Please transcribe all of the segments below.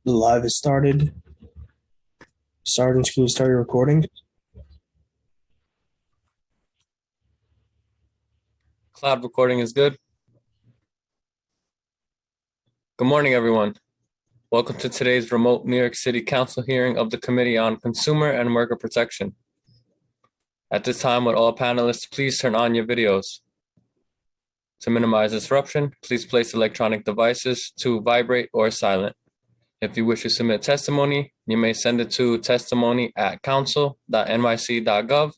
The live is started. Sergeant, can you start your recording? Cloud recording is good. Good morning, everyone. Welcome to today's remote New York City Council hearing of the Committee on Consumer and Worker Protection. At this time, would all panelists please turn on your videos? To minimize disruption, please place electronic devices to vibrate or silent. If you wish to submit testimony, you may send it to testimony@council.nyc.gov.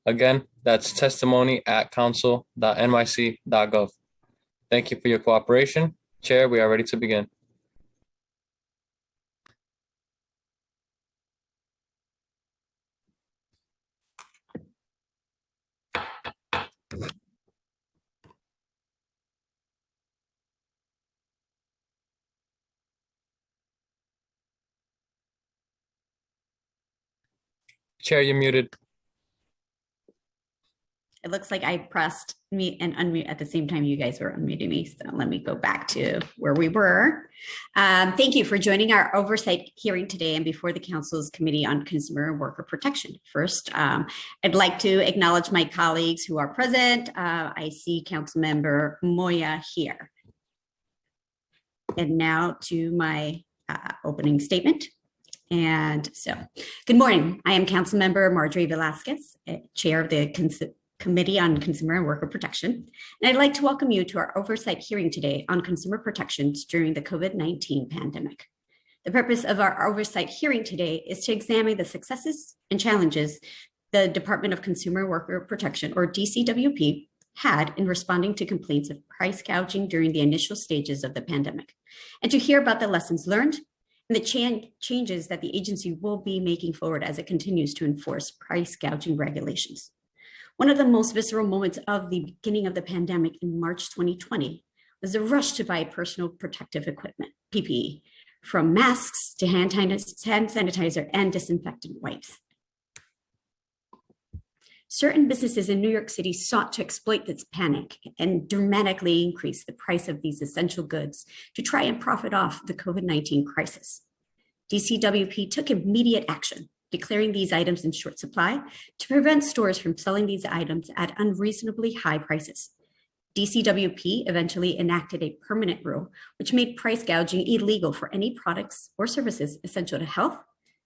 Again, that's testimony@council.nyc.gov. Thank you for your cooperation. Chair, we are ready to begin. Chair, you're muted. It looks like I pressed mute and unmute at the same time you guys were unmuting me. So let me go back to where we were. Thank you for joining our oversight hearing today and before the Council's Committee on Consumer and Worker Protection. First, I'd like to acknowledge my colleagues who are present. I see Councilmember Moya here. And now to my opening statement. And so, good morning. I am Councilmember Marjorie Velasquez, Chair of the Committee on Consumer and Worker Protection. And I'd like to welcome you to our oversight hearing today on consumer protections during the COVID-19 pandemic. The purpose of our oversight hearing today is to examine the successes and challenges the Department of Consumer and Worker Protection, or DCWP, had in responding to complaints of price gouging during the initial stages of the pandemic, and to hear about the lessons learned and the changes that the agency will be making forward as it continues to enforce price gouging regulations. One of the most visceral moments of the beginning of the pandemic in March 2020 was the rush to buy personal protective equipment, PPE, from masks to hand sanitizer and disinfectant wipes. Certain businesses in New York City sought to exploit this panic and dramatically increase the price of these essential goods to try and profit off the COVID-19 crisis. DCWP took immediate action, declaring these items in short supply to prevent stores from selling these items at unreasonably high prices. DCWP eventually enacted a permanent rule which made price gouging illegal for any products or services essential to health,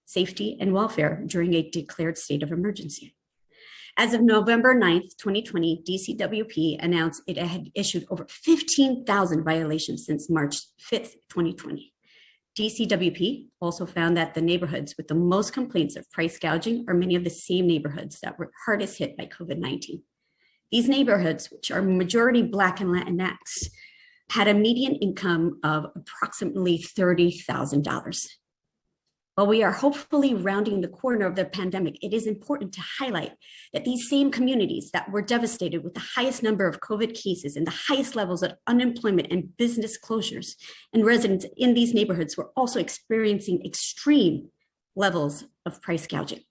safety, and welfare during a declared state of emergency. As of November 9th, 2020, DCWP announced it had issued over 15,000 violations since March 5th, 2020. DCWP also found that the neighborhoods with the most complaints of price gouging are many of the same neighborhoods that were hardest hit by COVID-19. These neighborhoods, which are majority Black and Latinx, had a median income of approximately $30,000. While we are hopefully rounding the corner of the pandemic, it is important to highlight that these same communities that were devastated with the highest number of COVID cases and the highest levels of unemployment and business closures, and residents in these neighborhoods were also experiencing extreme levels of price gouging.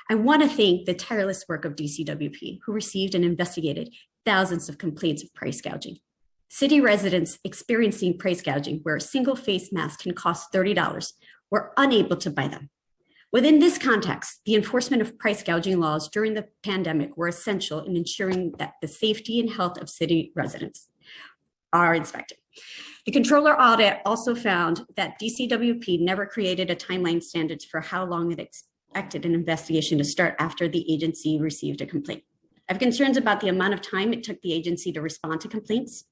I want to thank the tireless work of DCWP, who received and investigated thousands of complaints of price gouging. City residents experiencing price gouging, where a single face mask can cost $30, were unable to buy them. Within this context, the enforcement of price gouging laws during the pandemic were essential in ensuring that the safety and health of city residents are inspected. The Controller Audit also found that DCWP never created a timeline standards for how long it expected an investigation to start after the agency received a complaint. I have concerns about the amount of time it took the agency to respond to complaints.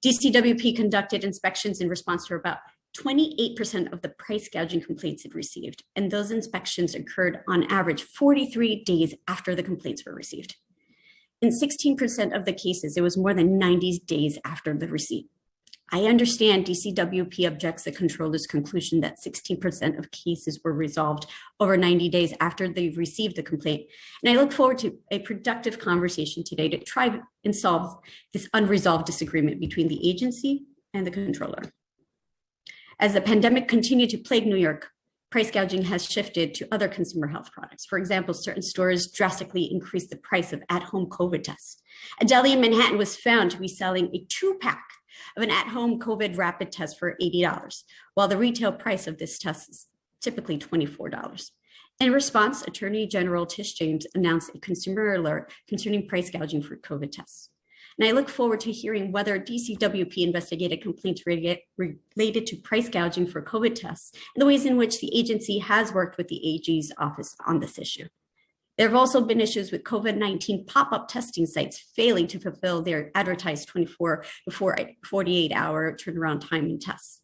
DCWP conducted inspections in response to about 28% of the price gouging complaints it received, and those inspections occurred on average 43 days after the complaints were received. In 16% of the cases, it was more than 90 days after the receipt. I understand DCWP objects the controller's conclusion that 16% of cases were resolved over 90 days after they received the complaint, and I look forward to a productive conversation today to try and solve this unresolved disagreement between the agency and the controller. As the pandemic continued to plague New York, price gouging has shifted to other consumer health products. For example, certain stores drastically increased the price of at-home COVID tests. A deli in Manhattan was found to be selling a 2-pack of an at-home COVID rapid test for $80, while the retail price of this test is typically $24. In response, Attorney General Tish James announced a consumer alert concerning price gouging for COVID tests. And I look forward to hearing whether DCWP investigated complaints related to price gouging for COVID tests and the ways in which the agency has worked with the AG's office on this issue. There have also been issues with COVID-19 pop-up testing sites failing to fulfill their advertised 24 to 48-hour turnaround time in tests.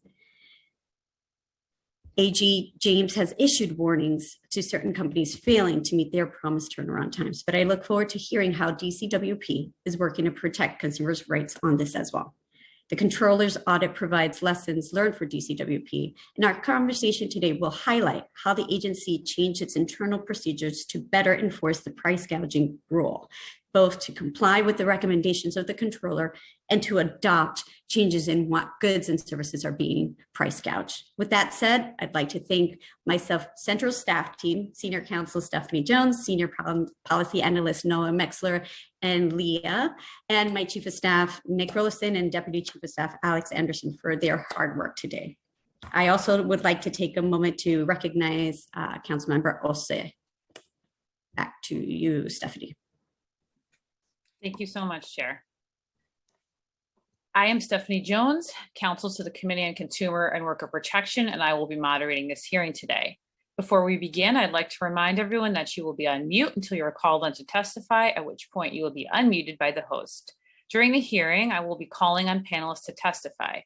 AG James has issued warnings to certain companies failing to meet their promised turnaround times, but I look forward to hearing how DCWP is working to protect consumers' rights on this as well. The controller's audit provides lessons learned for DCWP, and our conversation today will highlight how the agency changed its internal procedures to better enforce the price gouging rule, both to comply with the recommendations of the controller and to adopt changes in what goods and services are being price gouged. With that said, I'd like to thank myself, central staff team, Senior Counsel Stephanie Jones, Senior Policy Analyst Noah Mexler and Leah, and my Chief of Staff, Nick Rollison, and Deputy Chief of Staff, Alex Anderson, for their hard work today. I also would like to take a moment to recognize Councilmember Ose. Back to you, Stephanie. Thank you so much, Chair. I am Stephanie Jones, Counsel to the Committee on Consumer and Worker Protection, and I will be moderating this hearing today. Before we begin, I'd like to remind everyone that you will be on mute until you are called on to testify, at which point you will be unmuted by the host. During the hearing, I will be calling on panelists to testify.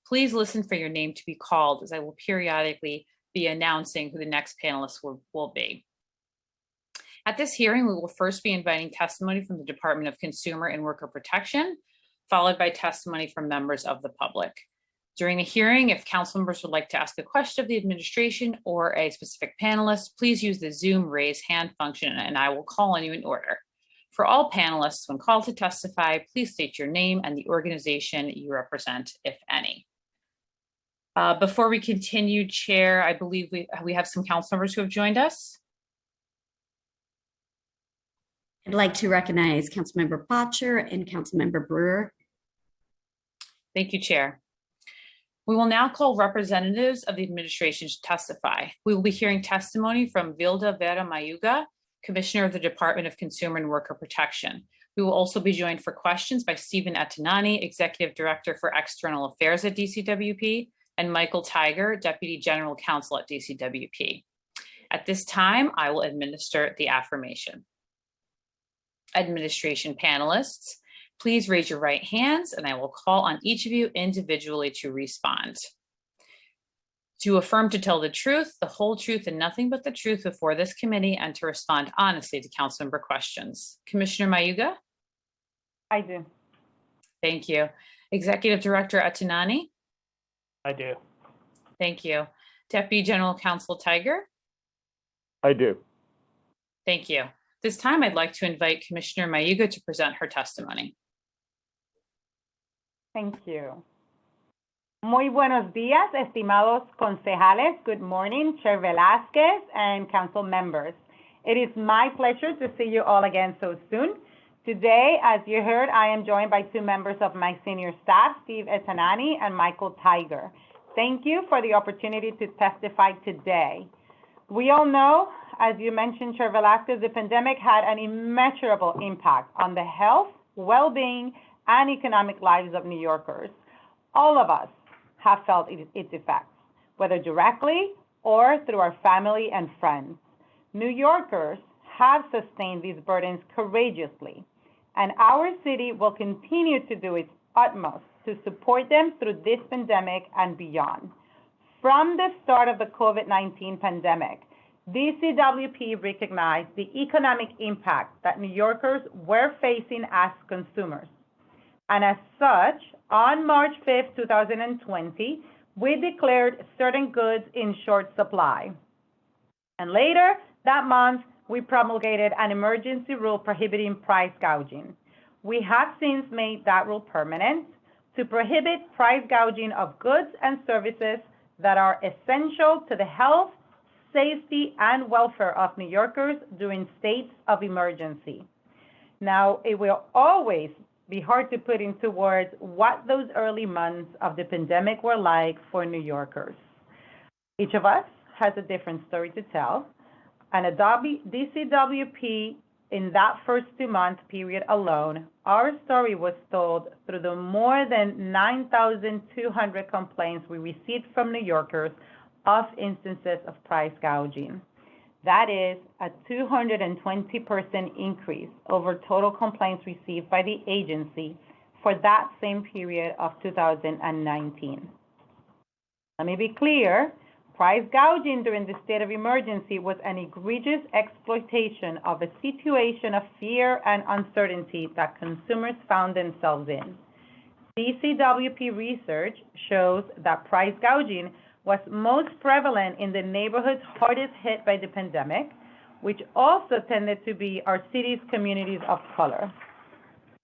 Please listen for your name to be called, as I will periodically be announcing who the next panelist will be. At this hearing, we will first be inviting testimony from the Department of Consumer and Worker Protection, followed by testimony from members of the public. During the hearing, if council members would like to ask a question of the administration or a specific panelist, please use the Zoom raise hand function and I will call on you in order. For all panelists, when called to testify, please state your name and the organization you represent, if any. Before we continue, Chair, I believe we have some council members who have joined us. I'd like to recognize Councilmember Botcher and Councilmember Brewer. Thank you, Chair. We will now call representatives of the administration to testify. We will be hearing testimony from Vilda Vera Mayuga, Commissioner of the Department of Consumer and Worker Protection. We will also be joined for questions by Stephen Atanani, Executive Director for External Affairs at DCWP, and Michael Tiger, Deputy General Counsel at DCWP. At this time, I will administer the affirmation. Administration panelists, please raise your right hands and I will call on each of you individually to respond. To affirm to tell the truth, the whole truth, and nothing but the truth before this committee, and to respond honestly to council member questions. Commissioner Mayuga? I do. Thank you. Executive Director Atanani? I do. Thank you. Deputy General Counsel Tiger? I do. Thank you. This time, I'd like to invite Commissioner Mayuga to present her testimony. Thank you. Muy buenos días, estimados concejales. Good morning, Chair Velázquez and council members. It is my pleasure to see you all again so soon. Today, as you heard, I am joined by two members of my senior staff, Steve Etanani and Michael Tiger. Thank you for the opportunity to testify today. We all know, as you mentioned, Chair Velázquez, the pandemic had an immeasurable impact on the health, well-being, and economic lives of New Yorkers. All of us have felt its effects, whether directly or through our family and friends. New Yorkers have sustained these burdens courageously, and our city will continue to do its utmost to support them through this pandemic and beyond. From the start of the COVID-19 pandemic, DCWP recognized the economic impact that New Yorkers were facing as consumers. And as such, on March 5th, 2020, we declared certain goods in short supply. And later that month, we promulgated an emergency rule prohibiting price gouging. We have since made that rule permanent to prohibit price gouging of goods and services that are essential to the health, safety, and welfare of New Yorkers during states of emergency. Now, it will always be hard to put into words what those early months of the pandemic were like for New Yorkers. Each of us has a different story to tell, and at DCWP, in that first 2-month period alone, our story was told through the more than 9,200 complaints we received from New Yorkers of instances of price gouging. That is a 220% increase over total complaints received by the agency for that same period of 2019. Let me be clear, price gouging during the state of emergency was an egregious exploitation of a situation of fear and uncertainty that consumers found themselves in. DCWP research shows that price gouging was most prevalent in the neighborhoods hardest hit by the pandemic, which also tended to be our city's communities of color.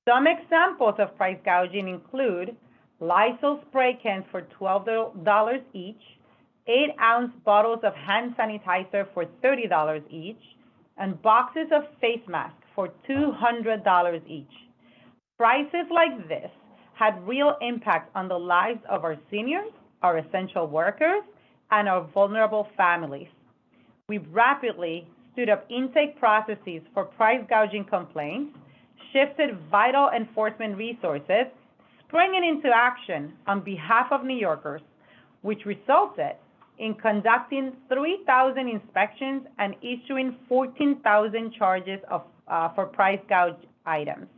Some examples of price gouging include Lysol spray cans for $12 each, 8-ounce bottles of hand sanitizer for $30 each, and boxes of face masks for $200 each. Prices like this had real impact on the lives of our seniors, our essential workers, and our vulnerable families. We rapidly stood up intake processes for price gouging complaints, shifted vital enforcement resources, springing into action on behalf of New Yorkers, which resulted in conducting 3,000 inspections and issuing 14,000 charges for price gouge items.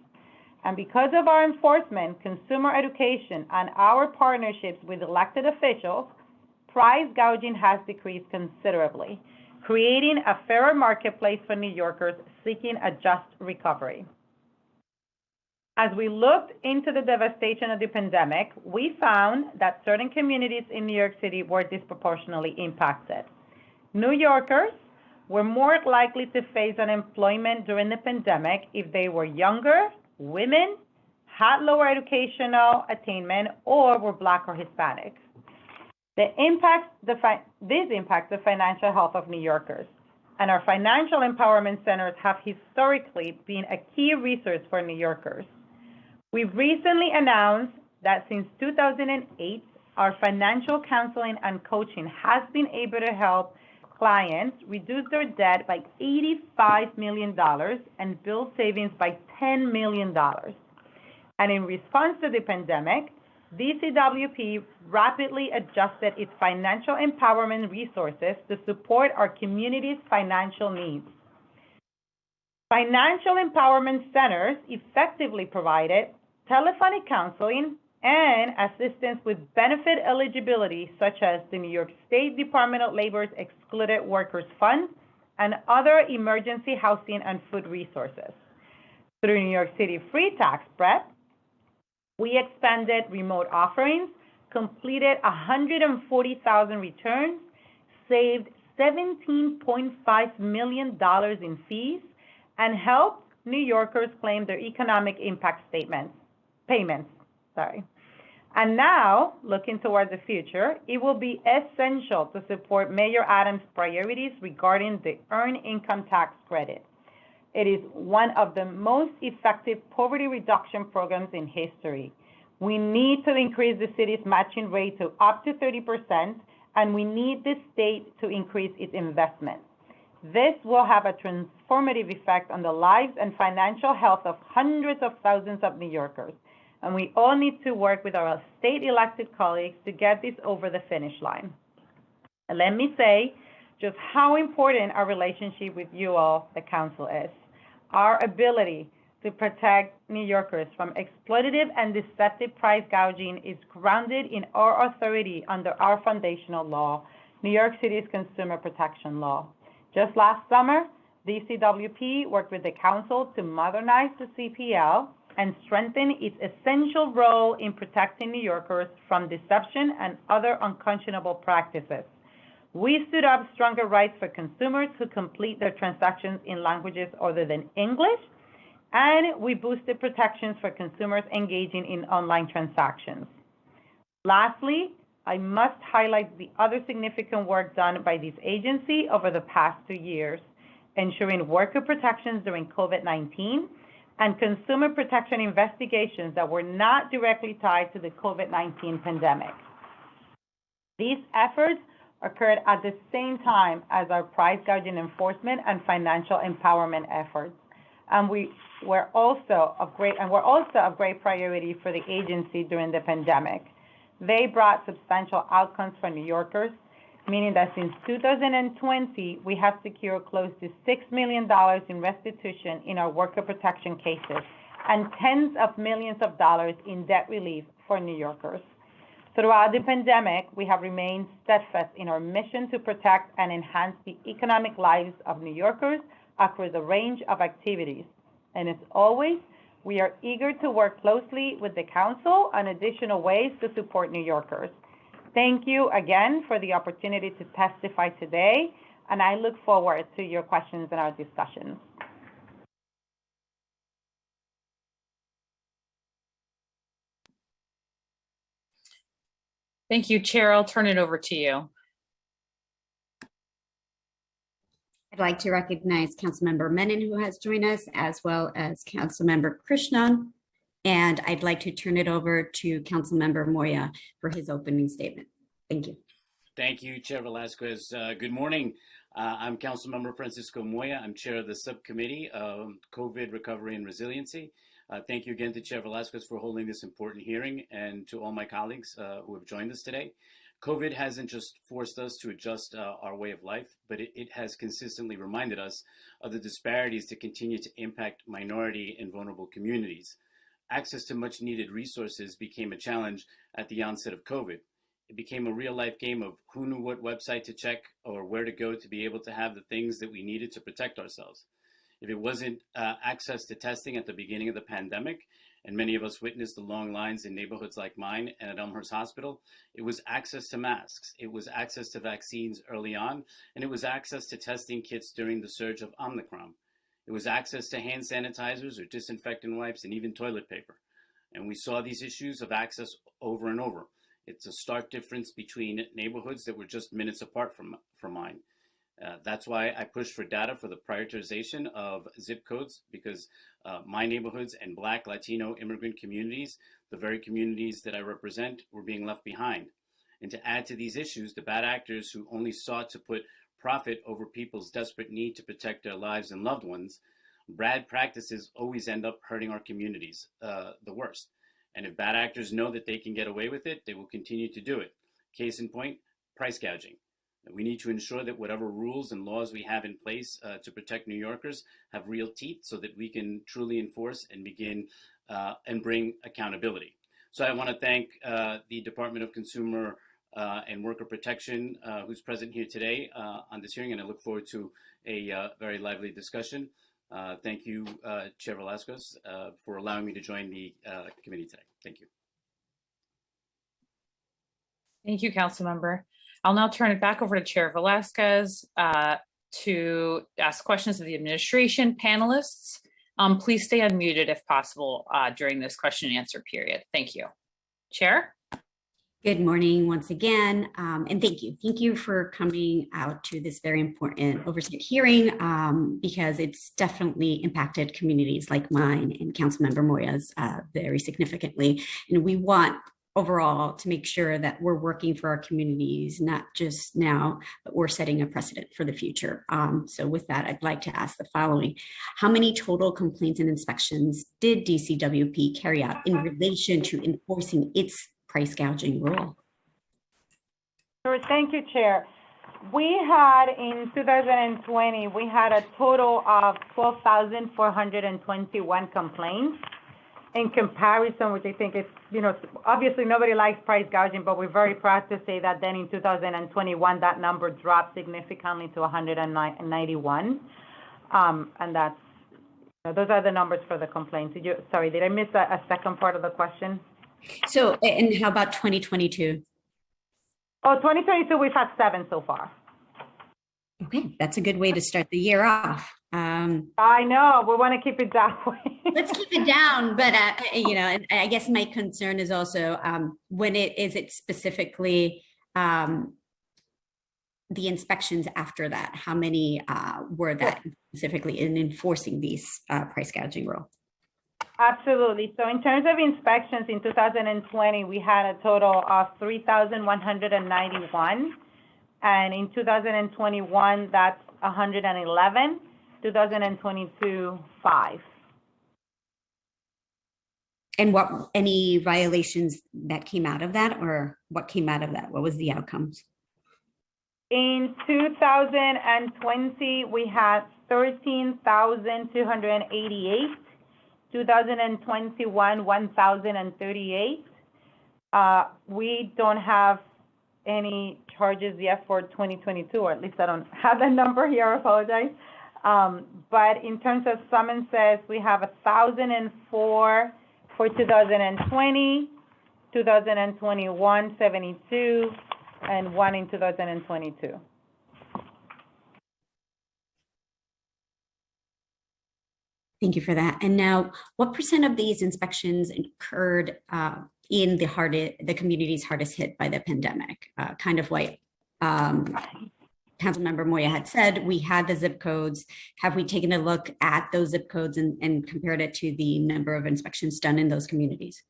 And because of our enforcement, consumer education, and our partnerships with elected officials, price gouging has decreased considerably, creating a fairer marketplace for New Yorkers seeking a just recovery. As we looked into the devastation of the pandemic, we found that certain communities in New York City were disproportionately impacted. New Yorkers were more likely to face unemployment during the pandemic if they were younger, women, had lower educational attainment, or were Black or Hispanic. This impacts the financial health of New Yorkers, and our financial empowerment centers have historically been a key resource for New Yorkers. We've recently announced that since 2008, our financial counseling and coaching has been able to help clients reduce their debt by $85 million and build savings by $10 million. And in response to the pandemic, DCWP rapidly adjusted its financial empowerment resources to support our community's financial needs. Financial empowerment centers effectively provided telephonic counseling and assistance with benefit eligibility, such as the New York State Department of Labor's Excluded Workers Fund and other emergency housing and food resources. Through New York City Free Tax Prep, we expanded remote offerings, completed 140,000 returns, saved $17.5 million in fees, and helped New Yorkers claim their economic impact payments. And now, looking toward the future, it will be essential to support Mayor Adams' priorities regarding the Earned Income Tax Credit. It is one of the most effective poverty reduction programs in history. We need to increase the city's matching rate to up to 30%, and we need the state to increase its investment. This will have a transformative effect on the lives and financial health of hundreds of thousands of New Yorkers. And we all need to work with our state elected colleagues to get this over the finish line. And let me say just how important our relationship with you all, the council, is. Our ability to protect New Yorkers from exploitative and deceptive price gouging is grounded in our authority under our foundational law, New York City's Consumer Protection Law. Just last summer, DCWP worked with the council to modernize the CPL and strengthen its essential role in protecting New Yorkers from deception and other unconscionable practices. We stood up stronger rights for consumers who complete their transactions in languages other than English, and we boosted protections for consumers engaging in online transactions. Lastly, I must highlight the other significant work done by this agency over the past 2 years, ensuring worker protections during COVID-19 and consumer protection investigations that were not directly tied to the COVID-19 pandemic. These efforts occurred at the same time as our price gouging enforcement and financial empowerment efforts. And we're also of great priority for the agency during the pandemic. They brought substantial outcomes for New Yorkers, meaning that since 2020, we have secured close to $6 million in restitution in our worker protection cases and tens of millions of dollars in debt relief for New Yorkers. Throughout the pandemic, we have remained steadfast in our mission to protect and enhance the economic lives of New Yorkers across a range of activities. And as always, we are eager to work closely with the Council on additional ways to support New Yorkers. Thank you again for the opportunity to testify today, and I look forward to your questions and our discussions. Thank you, Chair. I'll turn it over to you. I'd like to recognize Councilmember Menon, who has joined us, as well as Councilmember Krishnan. And I'd like to turn it over to Councilmember Moya for his opening statement. Thank you. Thank you, Chair Velasquez. Good morning. I'm Councilmember Francisco Moya. I'm Chair of the Subcommittee of COVID Recovery and Resiliency. Thank you again to Chair Velasquez for holding this important hearing, and to all my colleagues who have joined us today. COVID hasn't just forced us to adjust our way of life, but it has consistently reminded us of the disparities that continue to impact minority and vulnerable communities. Access to much needed resources became a challenge at the onset of COVID. It became a real life game of who knew what website to check or where to go to be able to have the things that we needed to protect ourselves. If it wasn't access to testing at the beginning of the pandemic, and many of us witnessed the long lines in neighborhoods like mine and at Elmhurst Hospital, it was access to masks, it was access to vaccines early on, and it was access to testing kits during the surge of Omicron. It was access to hand sanitizers or disinfectant wipes and even toilet paper. And we saw these issues of access over and over. It's a stark difference between neighborhoods that were just minutes apart from mine. That's why I pushed for data for the prioritization of zip codes, because my neighborhoods and Black, Latino, immigrant communities, the very communities that I represent, were being left behind. And to add to these issues, the bad actors who only sought to put profit over people's desperate need to protect their lives and loved ones, bad practices always end up hurting our communities the worst. And if bad actors know that they can get away with it, they will continue to do it. Case in point, price gouging. We need to ensure that whatever rules and laws we have in place to protect New Yorkers have real teeth, so that we can truly enforce and begin and bring accountability. So I want to thank the Department of Consumer and Worker Protection who's present here today on this hearing, and I look forward to a very lively discussion. Thank you, Chair Velasquez, for allowing me to join the committee today. Thank you. Thank you, Councilmember. I'll now turn it back over to Chair Velasquez to ask questions of the administration. Panelists, please stay unmuted if possible during this question and answer period. Thank you. Chair? Good morning once again, and thank you. Thank you for coming out to this very important oversight hearing because it's definitely impacted communities like mine and Councilmember Moya's very significantly. And we want overall to make sure that we're working for our communities, not just now, but we're setting a precedent for the future. So with that, I'd like to ask the following. How many total complaints and inspections did DCWP carry out in relation to enforcing its price gouging rule? Sure, thank you, Chair. We had in 2020, we had a total of 12,421 complaints. In comparison, which I think is, obviously nobody likes price gouging, but we're very proud to say that then in 2021, that number dropped significantly to 191. And that's, those are the numbers for the complaints. Sorry, did I miss a second part of the question? So, and how about 2022? Oh, 2022, we've had 7 so far. Okay, that's a good way to start the year off. I know, we want to keep it that way. Let's keep it down, but and I guess my concern is also when is it specifically the inspections after that? How many were that specifically in enforcing these price gouging rule? Absolutely. So in terms of inspections in 2020, we had a total of 3,191. And in 2021, that's 111. 2022, 5. And what, any violations that came out of that, or what came out of that? What was the outcomes? In 2020, we had 13,288. 2021, 1,038. We don't have any charges yet for 2022, or at least I don't have the number here, I apologize. But in terms of summonses, we have 1,004 for 2020, 2021, 72, and 1 in 2022. Thank you for that. And now, what % of these inspections occurred in the communities hardest hit by the pandemic? Kind of like Councilmember Moya had said, we had the zip codes. Have we taken a look at those zip codes and compared it to the number of inspections done in those communities?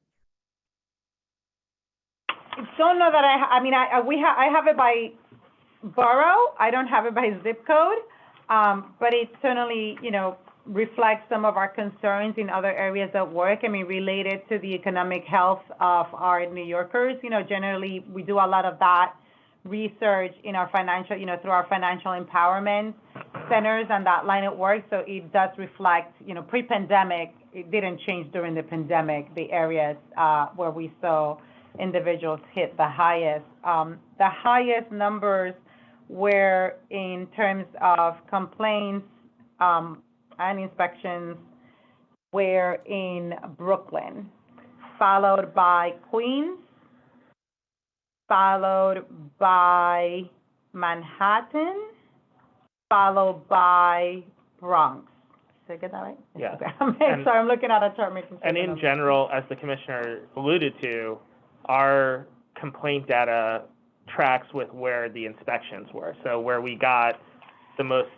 Don't know that I have it by borough. I don't have it by zip code, but it certainly, reflects some of our concerns in other areas of work. I mean, related to the economic health of our New Yorkers. Generally we do a lot of that research in our financial, through our financial empowerment centers and that line of work. So it does reflect, pre-pandemic, it didn't change during the pandemic, the areas where we saw individuals hit the highest. The highest numbers were in terms of complaints and inspections were in Brooklyn, followed by Queens, followed by Manhattan, followed by Bronx. Did I get that right? Yeah. Sorry, I'm looking at a chart making sure. And in general, as the commissioner alluded to, our complaint data tracks with where the inspections were. So where we got the most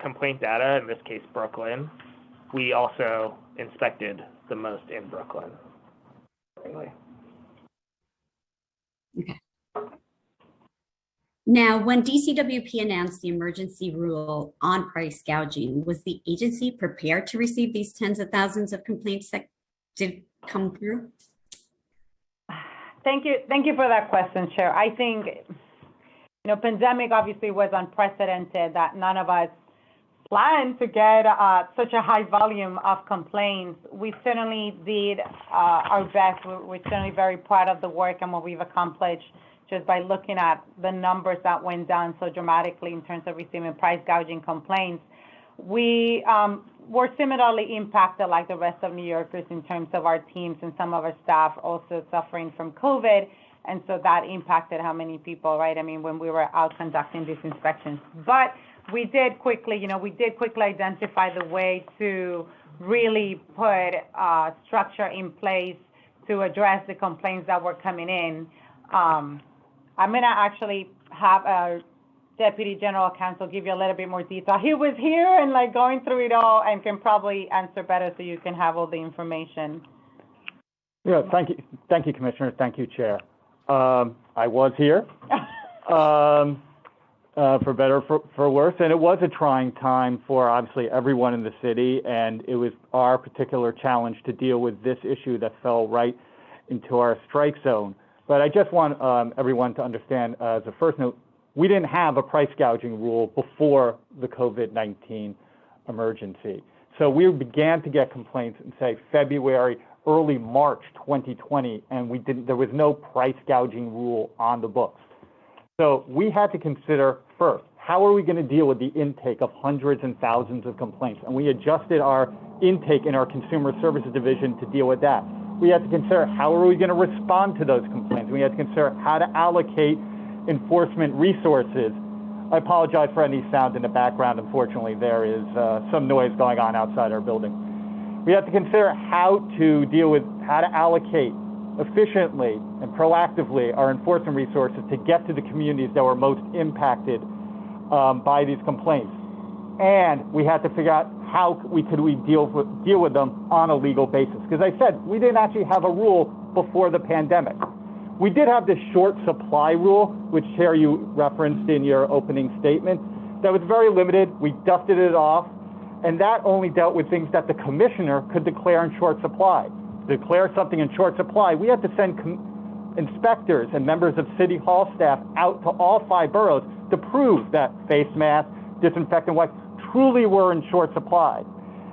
complaint data, in this case Brooklyn, we also inspected the most in Brooklyn. Okay. Now, when DCWP announced the emergency rule on price gouging, was the agency prepared to receive these tens of thousands of complaints that did come through? Thank you for that question, Chair. I think, pandemic obviously was unprecedented, that none of us planned to get such a high volume of complaints. We certainly did our best. We're certainly very proud of the work and what we've accomplished just by looking at the numbers that went down so dramatically in terms of receiving price gouging complaints. We were similarly impacted like the rest of New Yorkers in terms of our teams and some of our staff also suffering from COVID. And so that impacted how many people, right? I mean, when we were out conducting these inspections. But we did quickly identify the way to really put structure in place to address the complaints that were coming in. I'm going to actually have a Deputy General Counsel give you a little bit more detail. He was here and going through it all and can probably answer better so you can have all the information. Yeah, thank you, Commissioner. Thank you, Chair. I was here. For better, for worse, and it was a trying time for obviously everyone in the city, and it was our particular challenge to deal with this issue that fell right into our strike zone. But I just want everyone to understand, as a first note, we didn't have a price gouging rule before the COVID-19 emergency. So we began to get complaints in, say, February, early March 2020, and there was no price gouging rule on the books. So we had to consider first, how are we going to deal with the intake of hundreds and thousands of complaints? And we adjusted our intake in our Consumer Services Division to deal with that. We had to consider how are we going to respond to those complaints? We had to consider how to allocate enforcement resources. I apologize for any sound in the background. Unfortunately, there is some noise going on outside our building. We had to consider how to allocate efficiently and proactively our enforcement resources to get to the communities that were most impacted by these complaints. And we had to figure out how we deal with them on a legal basis. Because I said, we didn't actually have a rule before the pandemic. We did have this short supply rule, which, Chair, you referenced in your opening statement, that was very limited. We dusted it off, and that only dealt with things that the commissioner could declare in short supply. To declare something in short supply, we had to send inspectors and members of City Hall staff out to all 5 boroughs to prove that face masks, disinfectant wipes truly were in short supply.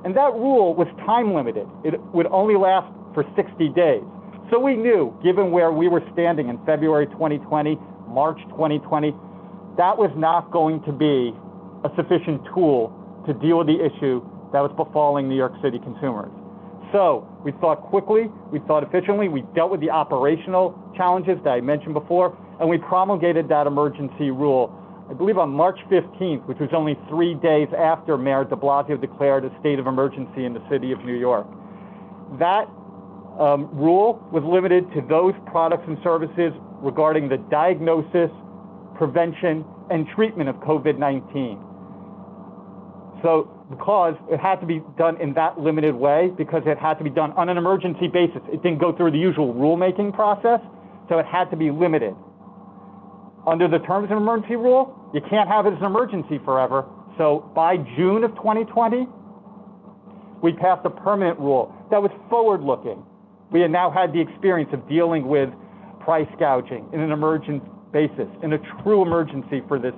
And that rule was time limited. It would only last for 60 days. So we knew, given where we were standing in February 2020, March 2020, that was not going to be a sufficient tool to deal with the issue that was befalling New York City consumers. So we thought quickly, we thought efficiently, we dealt with the operational challenges that I mentioned before, and we promulgated that emergency rule, I believe on March 15th, which was only 3 days after Mayor de Blasio declared a state of emergency in the city of New York. That rule was limited to those products and services regarding the diagnosis, prevention, and treatment of COVID-19. So because it had to be done in that limited way, because it had to be done on an emergency basis, it didn't go through the usual rulemaking process, so it had to be limited. Under the terms of emergency rule, you can't have it as an emergency forever. So by June of 2020, we passed a permanent rule that was forward-looking. We had now had the experience of dealing with price gouging in an emergent basis, in a true emergency for this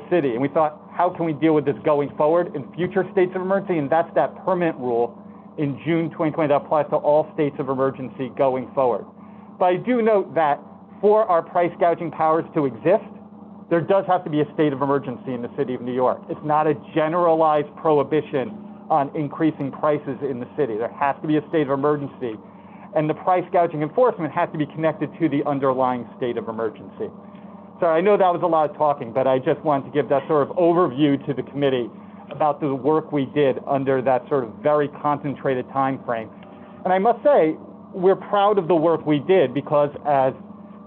city. And we thought, how can we deal with this going forward in future states of emergency? And that's that permanent rule in June 2020 that applies to all states of emergency going forward. But I do note that for our price gouging powers to exist, there does have to be a state of emergency in the city of New York. It's not a generalized prohibition on increasing prices in the city. There has to be a state of emergency. And the price gouging enforcement has to be connected to the underlying state of emergency. So I know that was a lot of talking, but I just wanted to give that sort of overview to the committee about the work we did under that sort of very concentrated time frame. And I must say, we're proud of the work we did because, as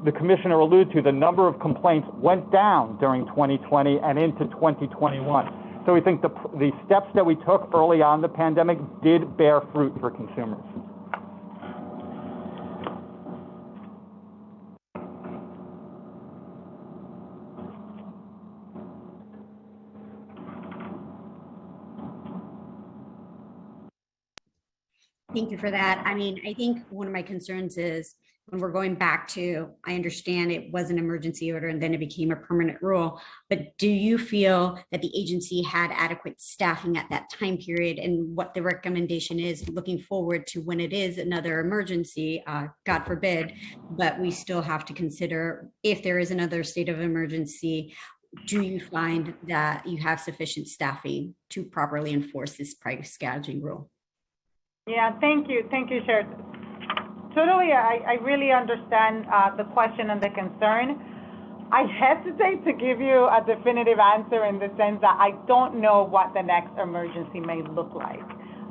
the commissioner alluded to, the number of complaints went down during 2020 and into 2021. So we think the steps that we took early on in the pandemic did bear fruit for consumers. Thank you for that. I mean, I think one of my concerns is when we're going back to, I understand it was an emergency order and then it became a permanent rule, but do you feel that the agency had adequate staffing at that time period, and what the recommendation is looking forward to when it is another emergency, God forbid, but we still have to consider if there is another state of emergency, do you find that you have sufficient staffing to properly enforce this price gouging rule? Yeah, thank you, Chair. Totally, I really understand the question and the concern. I hesitate to give you a definitive answer in the sense that I don't know what the next emergency may look like.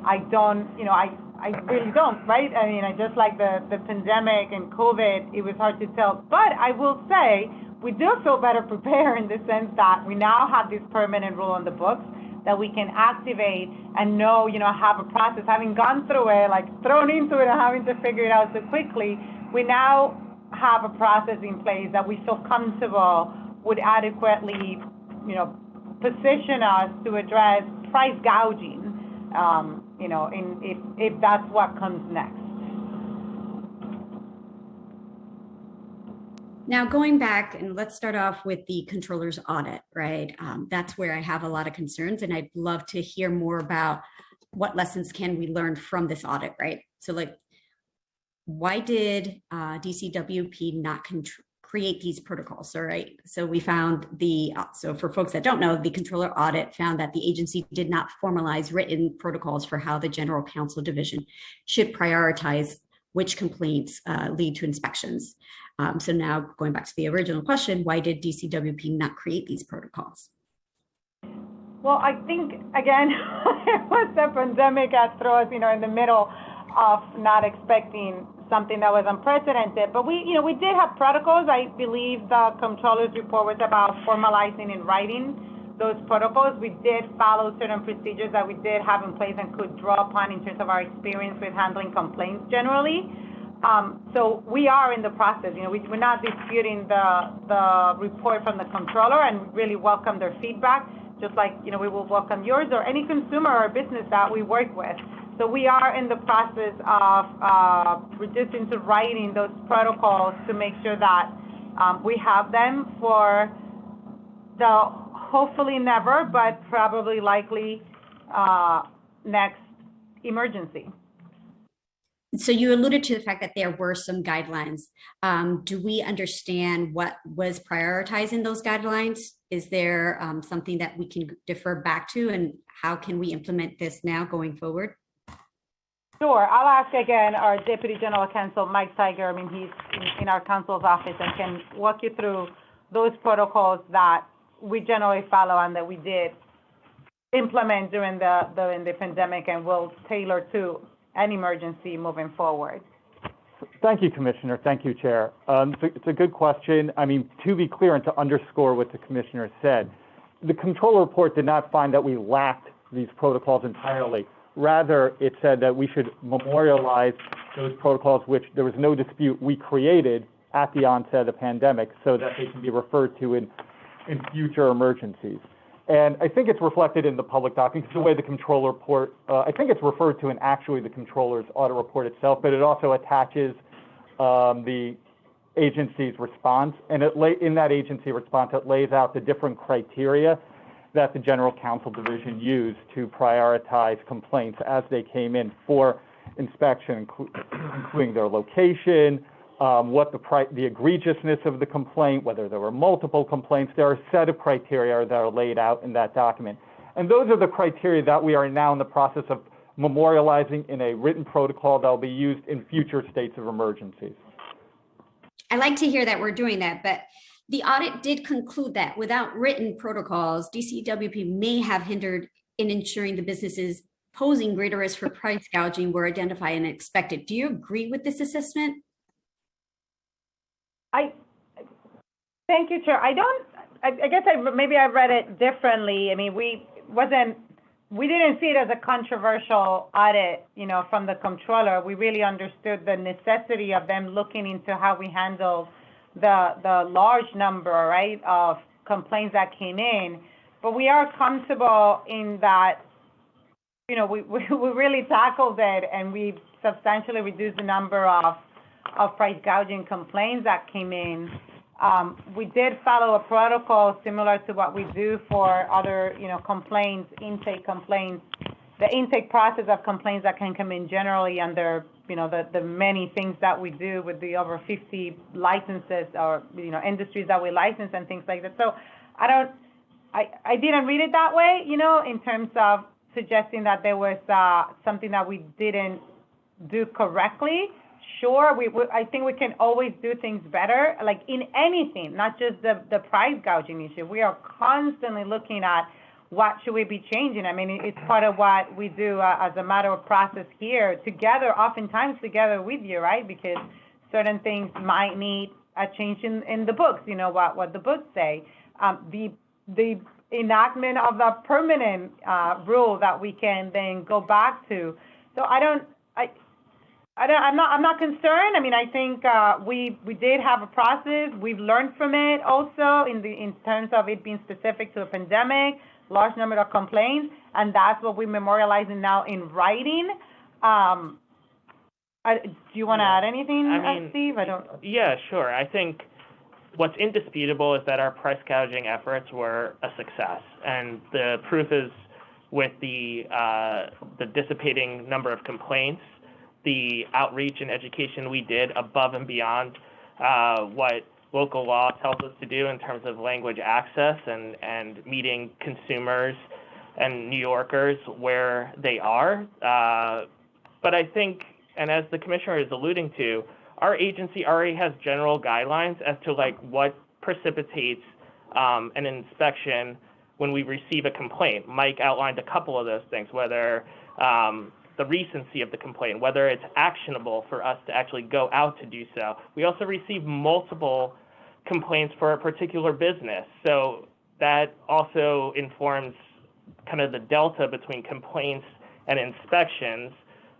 I don't, I really don't, right? I mean, just like the pandemic and COVID, it was hard to tell. But I will say, we do feel better prepared in the sense that we now have this permanent rule on the books that we can activate and know, have a process. Having gone through it, like thrown into it and having to figure it out so quickly, we now have a process in place that we feel comfortable would adequately, position us to address price gouging, if that's what comes next. Now, going back, and let's start off with the controller's audit, right? That's where I have a lot of concerns, and I'd love to hear more about what lessons can we learn from this audit, right? So, why did DCWP not create these protocols, all right? So we found so for folks that don't know, the controller audit found that the agency did not formalize written protocols for how the General Counsel Division should prioritize which complaints lead to inspections. So now going back to the original question, why did DCWP not create these protocols? Well, I think, again, it was the pandemic that threw us, in the middle of not expecting something that was unprecedented. But we did have protocols. I believe the controller's report was about formalizing in writing those protocols. We did follow certain procedures that we did have in place and could draw upon in terms of our experience with handling complaints generally. So we are in the process. We're not disputing the report from the controller, and really welcome their feedback, just like, we will welcome yours or any consumer or business that we work with. So we are in the process of reducing to writing those protocols to make sure that we have them for the hopefully never, but probably likely next emergency. So you alluded to the fact that there were some guidelines. Do we understand what was prioritized in those guidelines? Is there something that we can defer back to, and how can we implement this now going forward? Sure. I'll ask again our Deputy General Counsel, Mike Tiger. He's in our counsel's office and can walk you through those protocols that we generally follow and that we did implement during the pandemic and will tailor to an emergency moving forward. Thank you, Commissioner. Thank you, Chair. It's a good question. To be clear and to underscore what the Commissioner said, the control report did not find that we lacked these protocols entirely. Rather, it said that we should memorialize those protocols, which there was no dispute we created at the onset of the pandemic, so that they can be referred to in future emergencies. And I think it's reflected in the public documents, the way the controller report, I think it's referred to in actually the controller's audit report itself, but it also attaches the agency's response. And in that agency response, it lays out the different criteria that the General Counsel Division used to prioritize complaints as they came in for inspection, including their location, what the egregiousness of the complaint, whether there were multiple complaints. There are a set of criteria that are laid out in that document. And those are the criteria that we are now in the process of memorializing in a written protocol that will be used in future states of emergencies. I like to hear that we're doing that, but the audit did conclude that without written protocols, DCWP may have hindered in ensuring the businesses posing greater risk for price gouging were identified and expected. Do you agree with this assessment? Thank you, Chair. I guess maybe I read it differently. We didn't see it as a controversial audit, from the controller. We really understood the necessity of them looking into how we handle the large number, right, of complaints that came in. But we are comfortable in that, we really tackled it, and we substantially reduced the number of price gouging complaints that came in. We did follow a protocol similar to what we do for other, complaints, intake complaints, the intake process of complaints that can come in generally under, the many things that we do with the over 50 licenses or, industries that we license and things like that. So I didn't read it that way, in terms of suggesting that there was something that we didn't do correctly. Sure, I think we can always do things better, like in anything, not just the price gouging issue. We are constantly looking at what should we be changing. It's part of what we do as a matter of process here together, oftentimes together with you, right? Because certain things might need a change in the books, what the books say. The enactment of the permanent rule that we can then go back to. So I'm not concerned. I think we did have a process. We've learned from it also in terms of it being specific to a pandemic, large number of complaints, and that's what we're memorializing now in writing. Do you want to add anything, Steve? Yeah, sure. I think what's indisputable is that our price gouging efforts were a success, and the proof is with the dissipating number of complaints, the outreach and education we did above and beyond what local law tells us to do in terms of language access and meeting consumers and New Yorkers where they are. But I think, and as the Commissioner is alluding to, our agency already has general guidelines as to what precipitates an inspection when we receive a complaint. Mike outlined a couple of those things, whether the recency of the complaint, whether it's actionable for us to actually go out to do so. We also receive multiple complaints for a particular business. So that also informs kind of the delta between complaints and inspections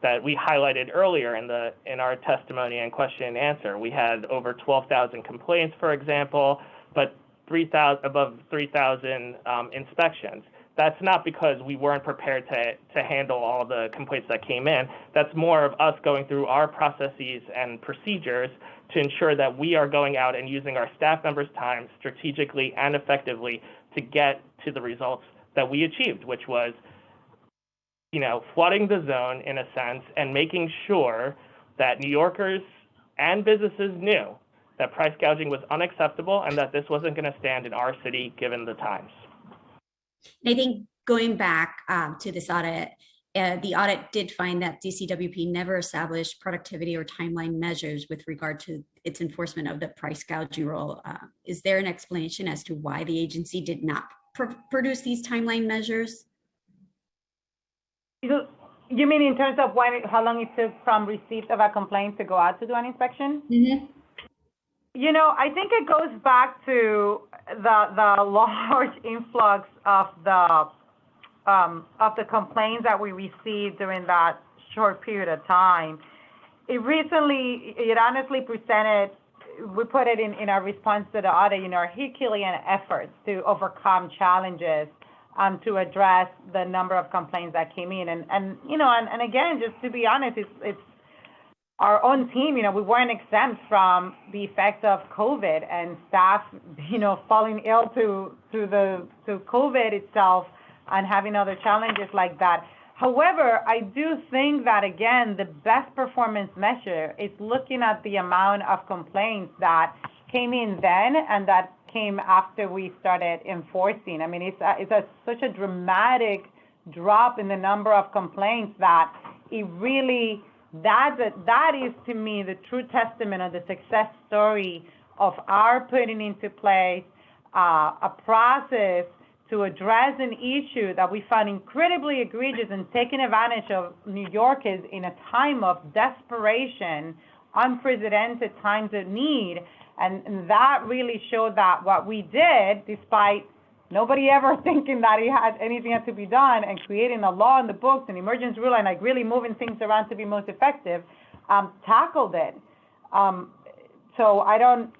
that we highlighted earlier in our testimony and question and answer. We had over 12,000 complaints, for example, but above 3,000 inspections. That's not because we weren't prepared to handle all the complaints that came in. That's more of us going through our processes and procedures to ensure that we are going out and using our staff members' time strategically and effectively to get to the results that we achieved, which was, flooding the zone in a sense and making sure that New Yorkers and businesses knew that price gouging was unacceptable and that this wasn't going to stand in our city given the times. I think going back to this audit, the audit did find that DCWP never established productivity or timeline measures with regard to its enforcement of the price gouging rule. Is there an explanation as to why the agency did not produce these timeline measures? You mean in terms of how long it took from receipt of a complaint to go out to do an inspection? Mm-hmm. I think it goes back to the large influx of the complaints that we received during that short period of time. It honestly presented, we put it in our response to the audit, our Herculean efforts to overcome challenges to address the number of complaints that came in. And again, just to be honest, it's our own team, we weren't exempt from the effects of COVID and staff, falling ill to COVID itself and having other challenges like that. However, I do think that, again, the best performance measure is looking at the amount of complaints that came in then and that came after we started enforcing. I mean, it's such a dramatic drop in the number of complaints that it really, that is to me the true testament of the success story of our putting into place a process to address an issue that we found incredibly egregious and taking advantage of New Yorkers in a time of desperation, unprecedented times of need. And that really showed that what we did, despite nobody ever thinking that anything had to be done, and creating a law in the books, an emergency rule, and really moving things around to be most effective, tackled it. So I don't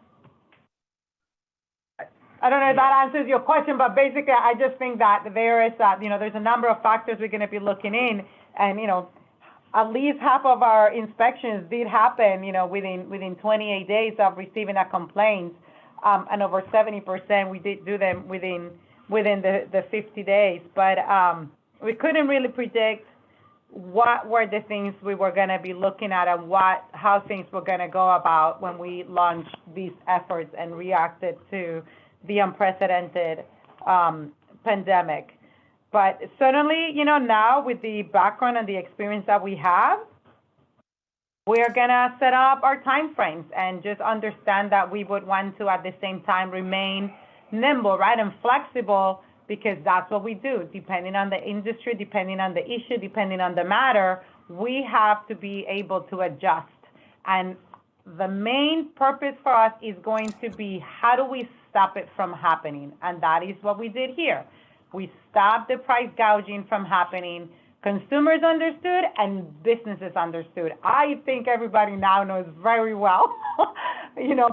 know if that answers your question, but basically I just think that there's a number of factors we're going to be looking in, and at least half of our inspections did happen within 28 days of receiving a complaint, and over 70% we did do them within the 50 days. But we couldn't really predict what were the things we were going to be looking at and how things were going to go about when we launched these efforts and reacted to the unprecedented pandemic. But certainly, now with the background and the experience that we have, we're going to set up our timeframes and just understand that we would want to, at the same time, remain nimble, right, and flexible, because that's what we do. Depending on the industry, depending on the issue, depending on the matter, we have to be able to adjust. And the main purpose for us is going to be, how do we stop it from happening? And that is what we did here. We stopped the price gouging from happening. Consumers understood and businesses understood. I think everybody now knows very well,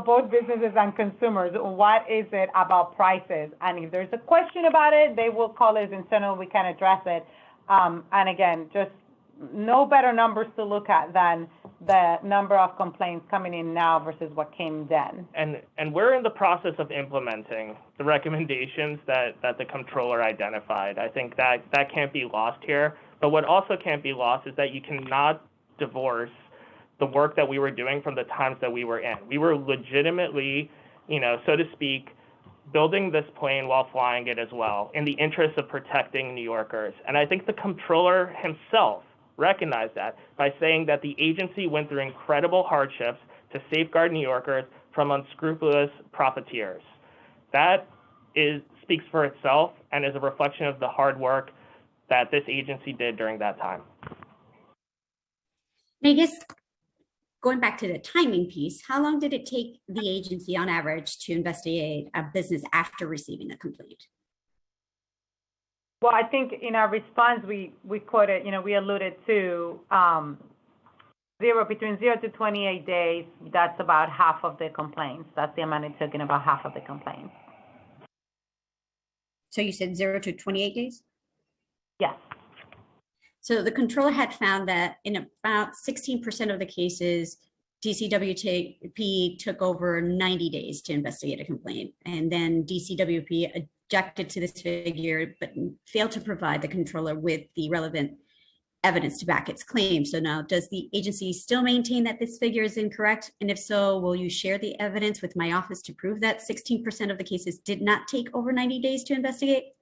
both businesses and consumers, what is it about prices. And if there's a question about it, they will call us internally, we can address it. And again, just no better numbers to look at than the number of complaints coming in now versus what came then. And we're in the process of implementing the recommendations that the controller identified. I think that can't be lost here. But what also can't be lost is that you cannot divorce the work that we were doing from the times that we were in. We were legitimately, so to speak, building this plane while flying it as well, in the interest of protecting New Yorkers. And I think the controller himself recognized that by saying that the agency went through incredible hardships to safeguard New Yorkers from unscrupulous profiteers. That speaks for itself and is a reflection of the hard work that this agency did during that time. I guess going back to the timing piece, how long did it take the agency on average to investigate a business after receiving a complaint? Well, I think in our response, we quoted, we alluded to between 0 to 28 days. That's about half of the complaints. That's the amount it took in about half of the complaints. So you said 0 to 28 days? Yes. So the controller had found that in about 16% of the cases, DCWP took over 90 days to investigate a complaint. And then DCWP objected to this figure, but failed to provide the controller with the relevant evidence to back its claim. So now, does the agency still maintain that this figure is incorrect? And if so, will you share the evidence with my office to prove that 16% of the cases did not take over 90 days to investigate?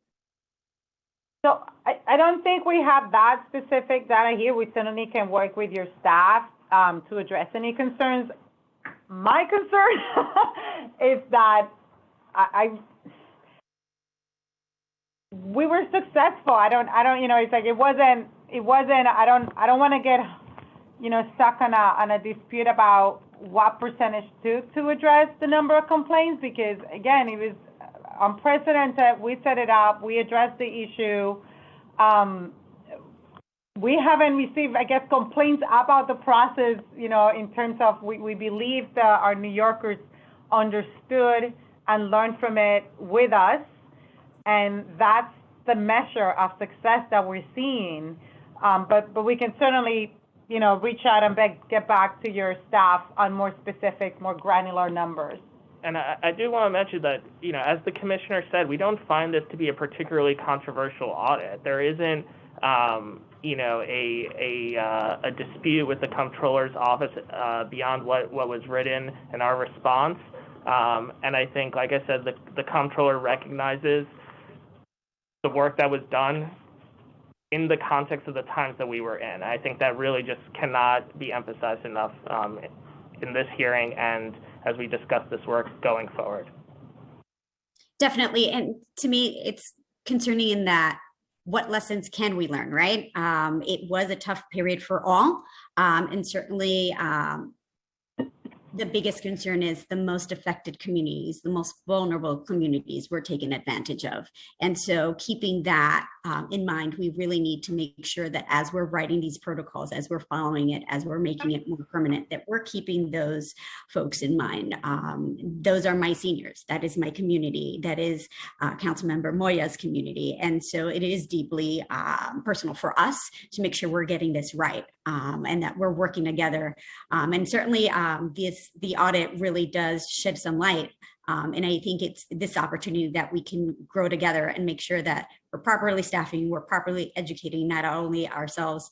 So I don't think we have that specific data here. We certainly can work with your staff to address any concerns. My concern is that we were successful. I don't, it's like it wasn't, I don't want to get, stuck on a dispute about what percentage took to address the number of complaints, because again, it was unprecedented. We set it up, we addressed the issue. We haven't received, I guess, complaints about the process, in terms of we believe that our New Yorkers understood and learned from it with us. And that's the measure of success that we're seeing. But we can certainly, reach out and get back to your staff on more specific, more granular numbers. And I do want to mention that, as the commissioner said, we don't find this to be a particularly controversial audit. There isn't, a dispute with the comptroller's office beyond what was written in our response. And I think, like I said, the comptroller recognizes the work that was done in the context of the times that we were in. I think that really just cannot be emphasized enough in this hearing and as we discuss this work going forward. Definitely. And to me, it's concerning in that what lessons can we learn, right? It was a tough period for all. And certainly the biggest concern is the most affected communities, the most vulnerable communities were taken advantage of. And so keeping that in mind, we really need to make sure that as we're writing these protocols, as we're following it, as we're making it more permanent, that we're keeping those folks in mind. Those are my seniors. That is my community. That is Councilmember Moya's community. And so it is deeply personal for us to make sure we're getting this right and that we're working together. And certainly the audit really does shed some light. And I think it's this opportunity that we can grow together and make sure that we're properly staffing, we're properly educating not only ourselves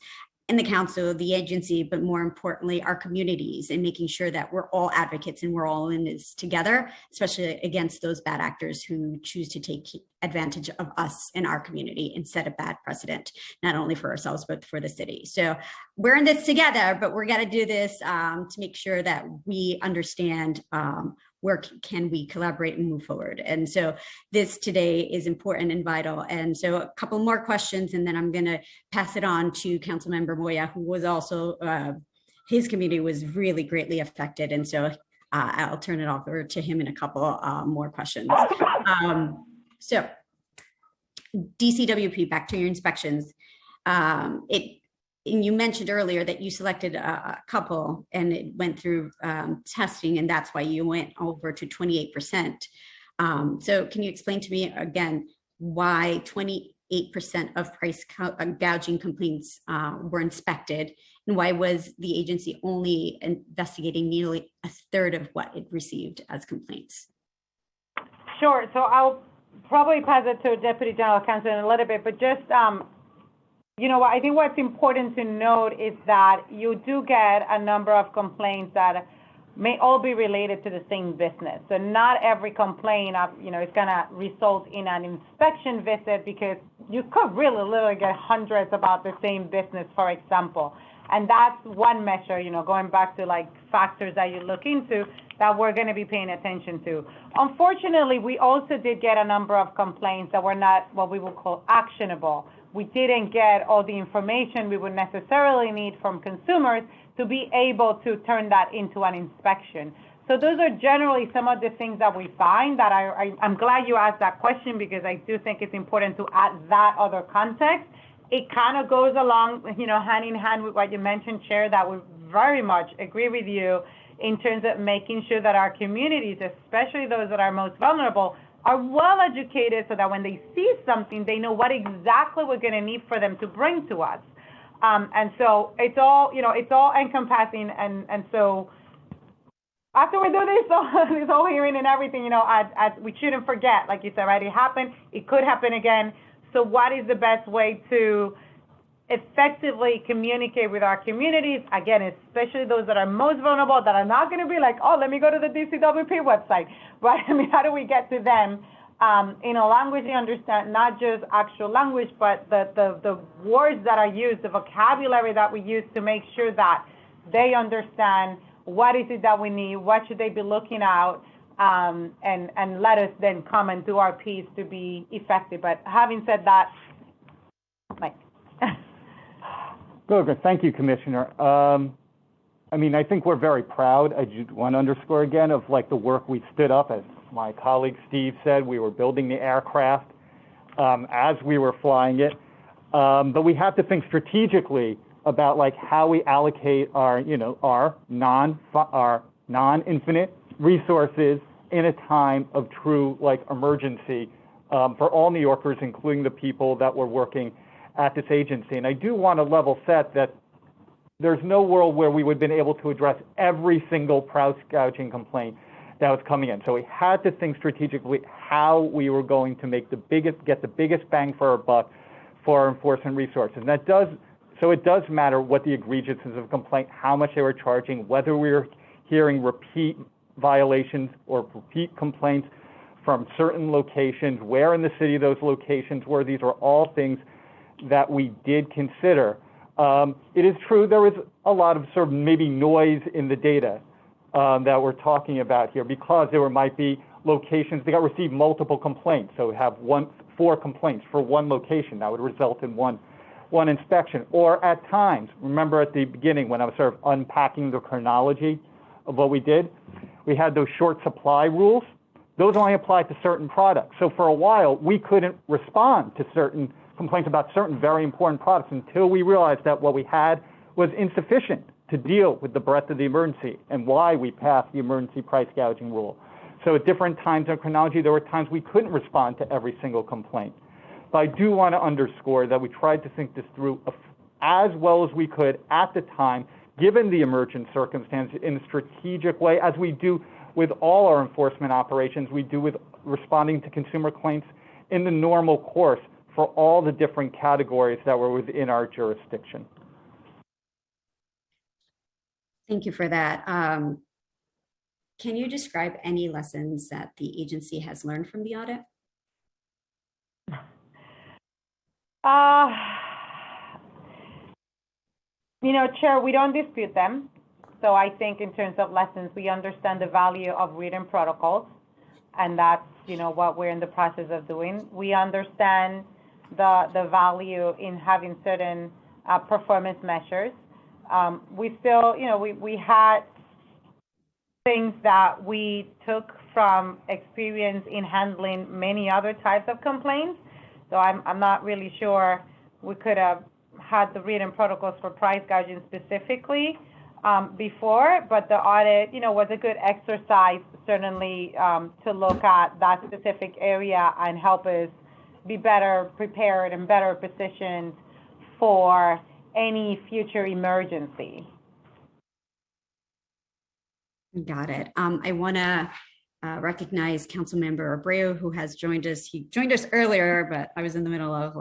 and the council, the agency, but more importantly, our communities, and making sure that we're all advocates and we're all in this together, especially against those bad actors who choose to take advantage of us and our community and set a bad precedent, not only for ourselves, but for the city. So we're in this together, but we're gonna do this to make sure that we understand where can we collaborate and move forward. And so this today is important and vital. And so a couple more questions, and then I'm gonna pass it on to Councilmember Moya, who was also, his community was really greatly affected. And so I'll turn it over to him in a couple more questions. So DCWP, back to your inspections. And you mentioned earlier that you selected a couple and it went through testing, and that's why you went over to 28%. So can you explain to me again why 28% of price gouging complaints were inspected, and why was the agency only investigating nearly a third of what it received as complaints? Sure. So I'll probably pass it to Deputy General Counsel in a little bit, but just I think what's important to note is that you do get a number of complaints that may all be related to the same business. So not every complaint is going to result in an inspection visit, because you could really literally get hundreds about the same business, for example. And that's one measure, going back to like factors that you look into that we're going to be paying attention to. Unfortunately, we also did get a number of complaints that were not what we would call actionable. We didn't get all the information we would necessarily need from consumers to be able to turn that into an inspection. So those are generally some of the things that we find that I'm glad you asked that question, because I do think it's important to add that other context. It kind of goes along, hand in hand with what you mentioned, Chair, that we very much agree with you in terms of making sure that our communities, especially those that are most vulnerable, are well educated so that when they see something, they know what exactly we're going to need for them to bring to us. And so it's all, it's all encompassing. And so after we do this whole hearing and everything, we shouldn't forget, like you said, right? It happened. It could happen again. So what is the best way to effectively communicate with our communities? Again, especially those that are most vulnerable, that are not going to be like, oh, let me go to the Dcwp website, right? I mean, how do we get to them in a language they understand, not just actual language, but the words that are used, the vocabulary that we use to make sure that they understand what is it that we need, what should they be looking out, and let us then come and do our piece to be effective. But having said that, Mike. Good. Thank you, Commissioner. I mean, I think we're very proud. I just want to underscore again of the work we stood up. As my colleague Steve said, we were building the aircraft as we were flying it. But we have to think strategically about how we allocate our non-infinite resources in a time of true emergency for all New Yorkers, including the people that were working at this agency. And I do want to level set that there's no world where we would have been able to address every single price gouging complaint that was coming in. So we had to think strategically how we were going to get the biggest bang for our buck for our enforcement resources. And so it does matter what the egregiousness of a complaint, how much they were charging, whether we were hearing repeat violations or repeat complaints from certain locations, where in the city those locations were. These are all things that we did consider. It is true there was a lot of sort of maybe noise in the data that we're talking about here, because there might be locations that received multiple complaints. So we have 4 complaints for one location that would result in one inspection. Or at times, remember at the beginning when I was sort of unpacking the chronology of what we did, we had those short supply rules. Those only apply to certain products. So for a while, we couldn't respond to certain complaints about certain very important products until we realized that what we had was insufficient to deal with the breadth of the emergency and why we passed the emergency price gouging rule. So at different times in chronology, there were times we couldn't respond to every single complaint. But I do want to underscore that we tried to think this through as well as we could at the time, given the emergent circumstances, in a strategic way, as we do with all our enforcement operations, we do with responding to consumer complaints in the normal course for all the different categories that were within our jurisdiction. Thank you for that. Can you describe any lessons that the agency has learned from the audit? Chair, we don't dispute them. So I think in terms of lessons, we understand the value of written protocols, and that's, what we're in the process of doing. We understand the value in having certain performance measures. We still, we had things that we took from experience in handling many other types of complaints. So I'm not really sure we could have had the written protocols for price gouging specifically before, but the audit, was a good exercise, certainly, to look at that specific area and help us be better prepared and better positioned for any future emergency. Got it. I want to recognize Councilmember Abreu, who has joined us. He joined us earlier, but I was in the middle of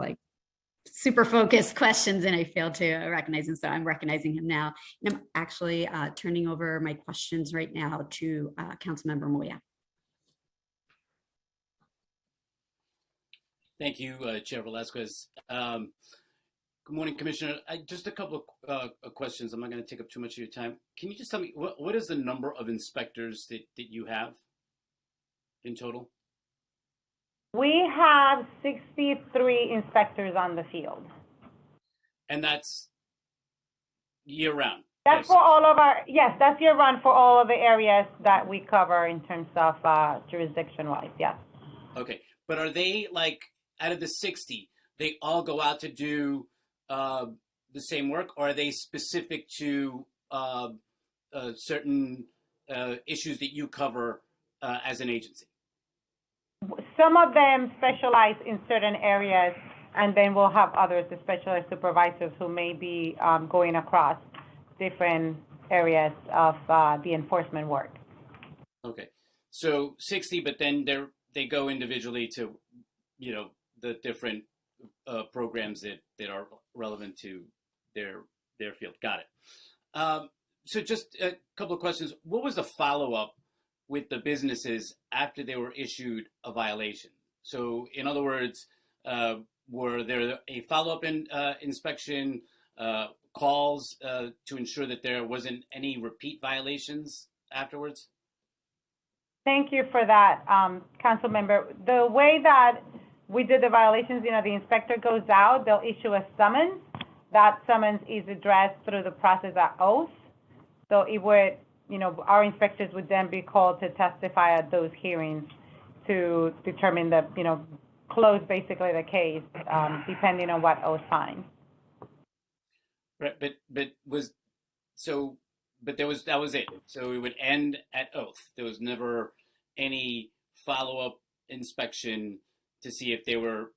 super focused questions and I failed to recognize him. So I'm recognizing him now. And I'm actually turning over my questions right now to Councilmember Moya. Thank you, Chair Velasquez. Good morning, Commissioner. Just a couple of questions. I'm not going to take up too much of your time. Can you just tell me, what is the number of inspectors that you have in total? We have 63 inspectors on the field. And that's year-round? That's for all of our, yes, that's year round for all of the areas that we cover in terms of jurisdiction-wise, yes. Okay, but are they like, out of the 60, they all go out to do the same work, or are they specific to certain issues that you cover as an agency? Some of them specialize in certain areas, and then we'll have others, the specialist supervisors, who may be going across different areas of the enforcement work. Okay, so 60, but then they go individually to, you know, the different programs that are relevant to their field. Got it. So just a couple of questions. What was the follow-up with the businesses after they were issued a violation? So in other words, were there a follow-up inspection, calls to ensure that there wasn't any repeat violations afterwards? Thank you for that, council member. The way that we did the violations, you know, the inspector goes out, they'll issue a summons. That summons is addressed through the process at oath. So it would, you know, our inspectors would then be called to testify at those hearings to determine the, you know, close basically the case, depending on what oath finds. Right, but that was it. So it would end at oath. There was never any follow-up inspection to see if they were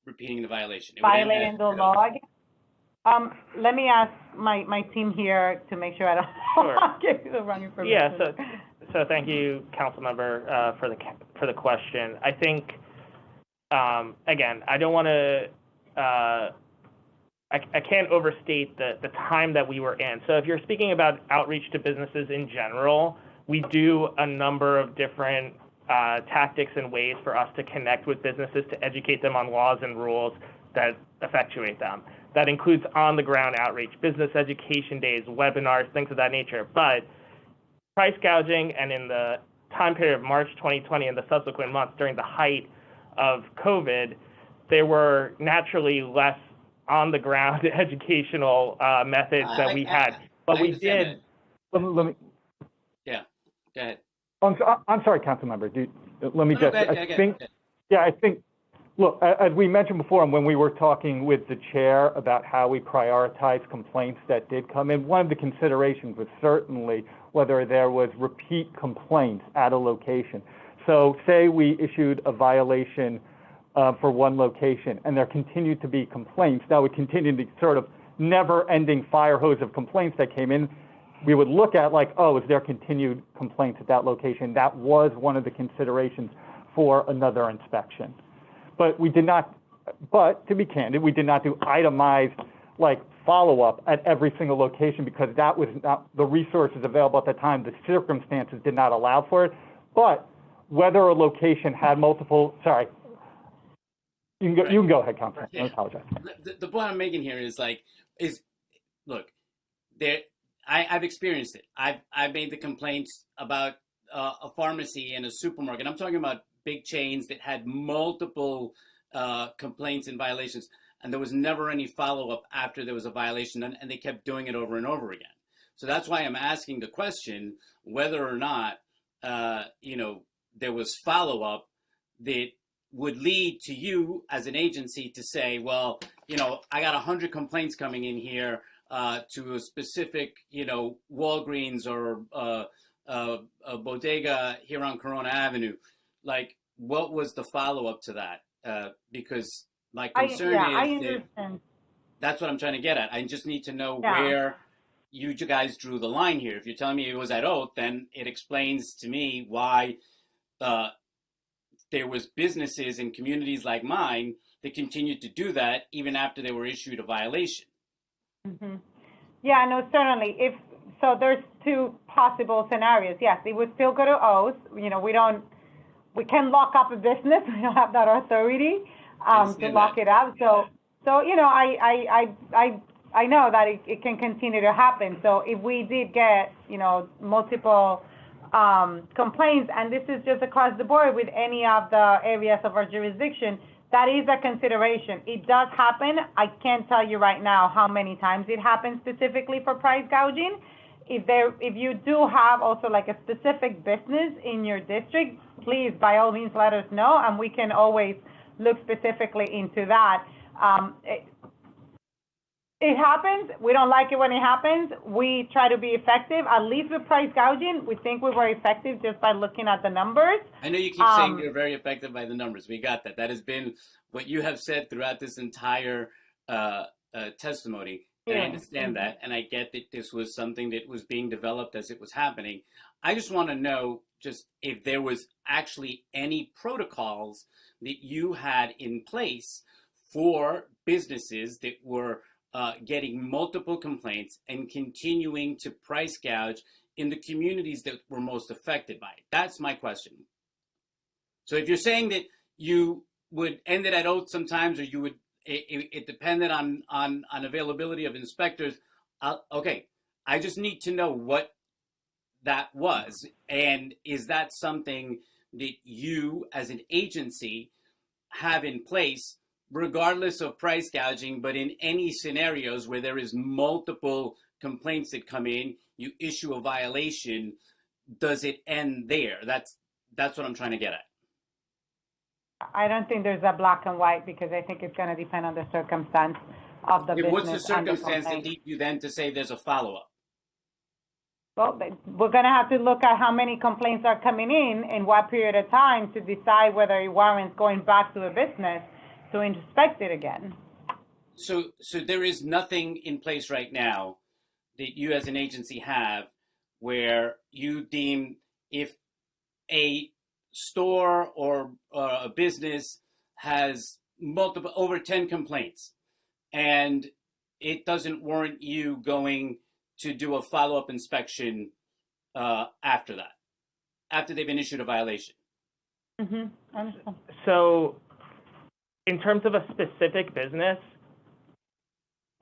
repeating the violation. Violating the law again? Let me ask my team here to make sure I don't give you the wrong information. Yeah, so thank you, council member, for the question. I think, again, I don't want to, I can't overstate the time that we were in. So if you're speaking about outreach to businesses in general, we do a number of different tactics and ways for us to connect with businesses to educate them on laws and rules that effectuate them. That includes on-the-ground outreach, business education days, webinars, things of that nature. But price gouging, and in the time period of March 2020 and the subsequent months during the height of COVID, there were naturally less on-the-ground educational methods that we had. But we did. Let me. Yeah, go ahead. I'm sorry, council member. Let me just. I think. Look, as we mentioned before, and when we were talking with the chair about how we prioritize complaints that did come in, one of the considerations was certainly whether there was repeat complaints at a location. So say we issued a violation for one location and there continued to be complaints, that would continue to sort of never-ending fire hose of complaints that came in. We would look at like, oh, is there continued complaints at that location? That was one of the considerations for another inspection. But we did not, but to be candid, we did not do itemized like follow-up at every single location because that was not the resources available at the time. The circumstances did not allow for it. But whether a location had multiple, sorry, you can go ahead, Councilman. I apologize. The point I'm making here is look, I've experienced it. I've made the complaints about a pharmacy and a supermarket. I'm talking about big chains that had multiple complaints and violations, and there was never any follow-up after there was a violation, and they kept doing it over and over again. So that's why I'm asking the question whether or not, there was follow-up that would lead to you as an agency to say, well, I got 100 complaints coming in here to a specific, Walgreens or a bodega here on Corona Avenue. Like, what was the follow-up to that? Because my concern is that's what I'm trying to get at. I just need to know where you guys drew the line here. If you're telling me it was at oath, then it explains to me why there was businesses in communities like mine that continued to do that even after they were issued a violation. Mm-hmm. Yeah, no, certainly. So there's two possible scenarios. Yes, it would still go to oath. We can lock up a business. We don't have that authority to lock it up. So I know that it can continue to happen. So if we did get multiple complaints, and this is just across the board with any of the areas of our jurisdiction, that is a consideration. It does happen. I can't tell you right now how many times it happens specifically for price gouging. If you do have also like a specific business in your district, please by all means let us know, and we can always look specifically into that. It happens. We don't like it when it happens. We try to be effective. At least with price gouging, we think we were effective just by looking at the numbers. I know you keep saying you're very effective by the numbers. We got that. That has been what you have said throughout this entire testimony. And I understand that, and I get that this was something that was being developed as it was happening. I just want to know just if there was actually any protocols that you had in place for businesses that were getting multiple complaints and continuing to price gouge in the communities that were most affected by it. That's my question. So if you're saying that you would end it at oath sometimes, or you would, it depended on availability of inspectors, okay, I just need to know what that was. And is that something that you as an agency have in place regardless of price gouging, but in any scenarios where there is multiple complaints that come in, you issue a violation, does it end there? That's what I'm trying to get at. I don't think there's a black and white, because I think it's going to depend on the circumstance of the business. What's the circumstance that leads you then to say there's a follow-up? Well, we're going to have to look at how many complaints are coming in what period of time, to decide whether it warrants going back to the business to inspect it again. So there is nothing in place right now that you as an agency have where you deem if a store or a business has over 10 complaints and it doesn't warrant you going to do a follow-up inspection after that, after they've been issued a violation. I understand. So in terms of a specific business,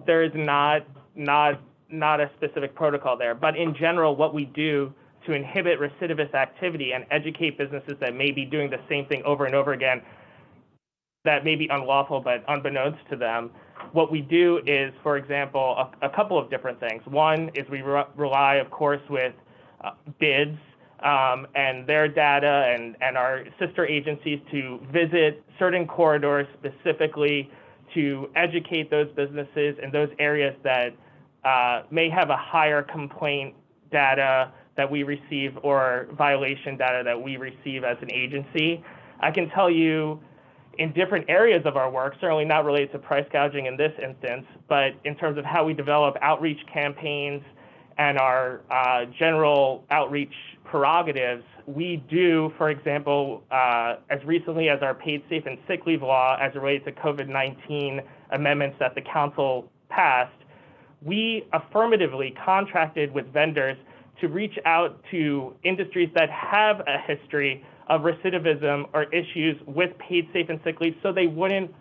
there is not a specific protocol there. But in general, what we do to inhibit recidivist activity and educate businesses that may be doing the same thing over and over again, that may be unlawful but unbeknownst to them, what we do is, for example, a couple of different things. One is we rely, of course, with bids and their data and our sister agencies to visit certain corridors specifically to educate those businesses in those areas that may have a higher complaint data that we receive or violation data that we receive as an agency. I can tell you in different areas of our work, certainly not related to price gouging in this instance, but in terms of how we develop outreach campaigns and our general outreach prerogatives, we do, for example, as recently as our paid safe and sick leave law as it relates to COVID-19 amendments that the council passed, we affirmatively contracted with vendors to reach out to industries that have a history of recidivism or issues with paid safe and sick leave, so they wouldn't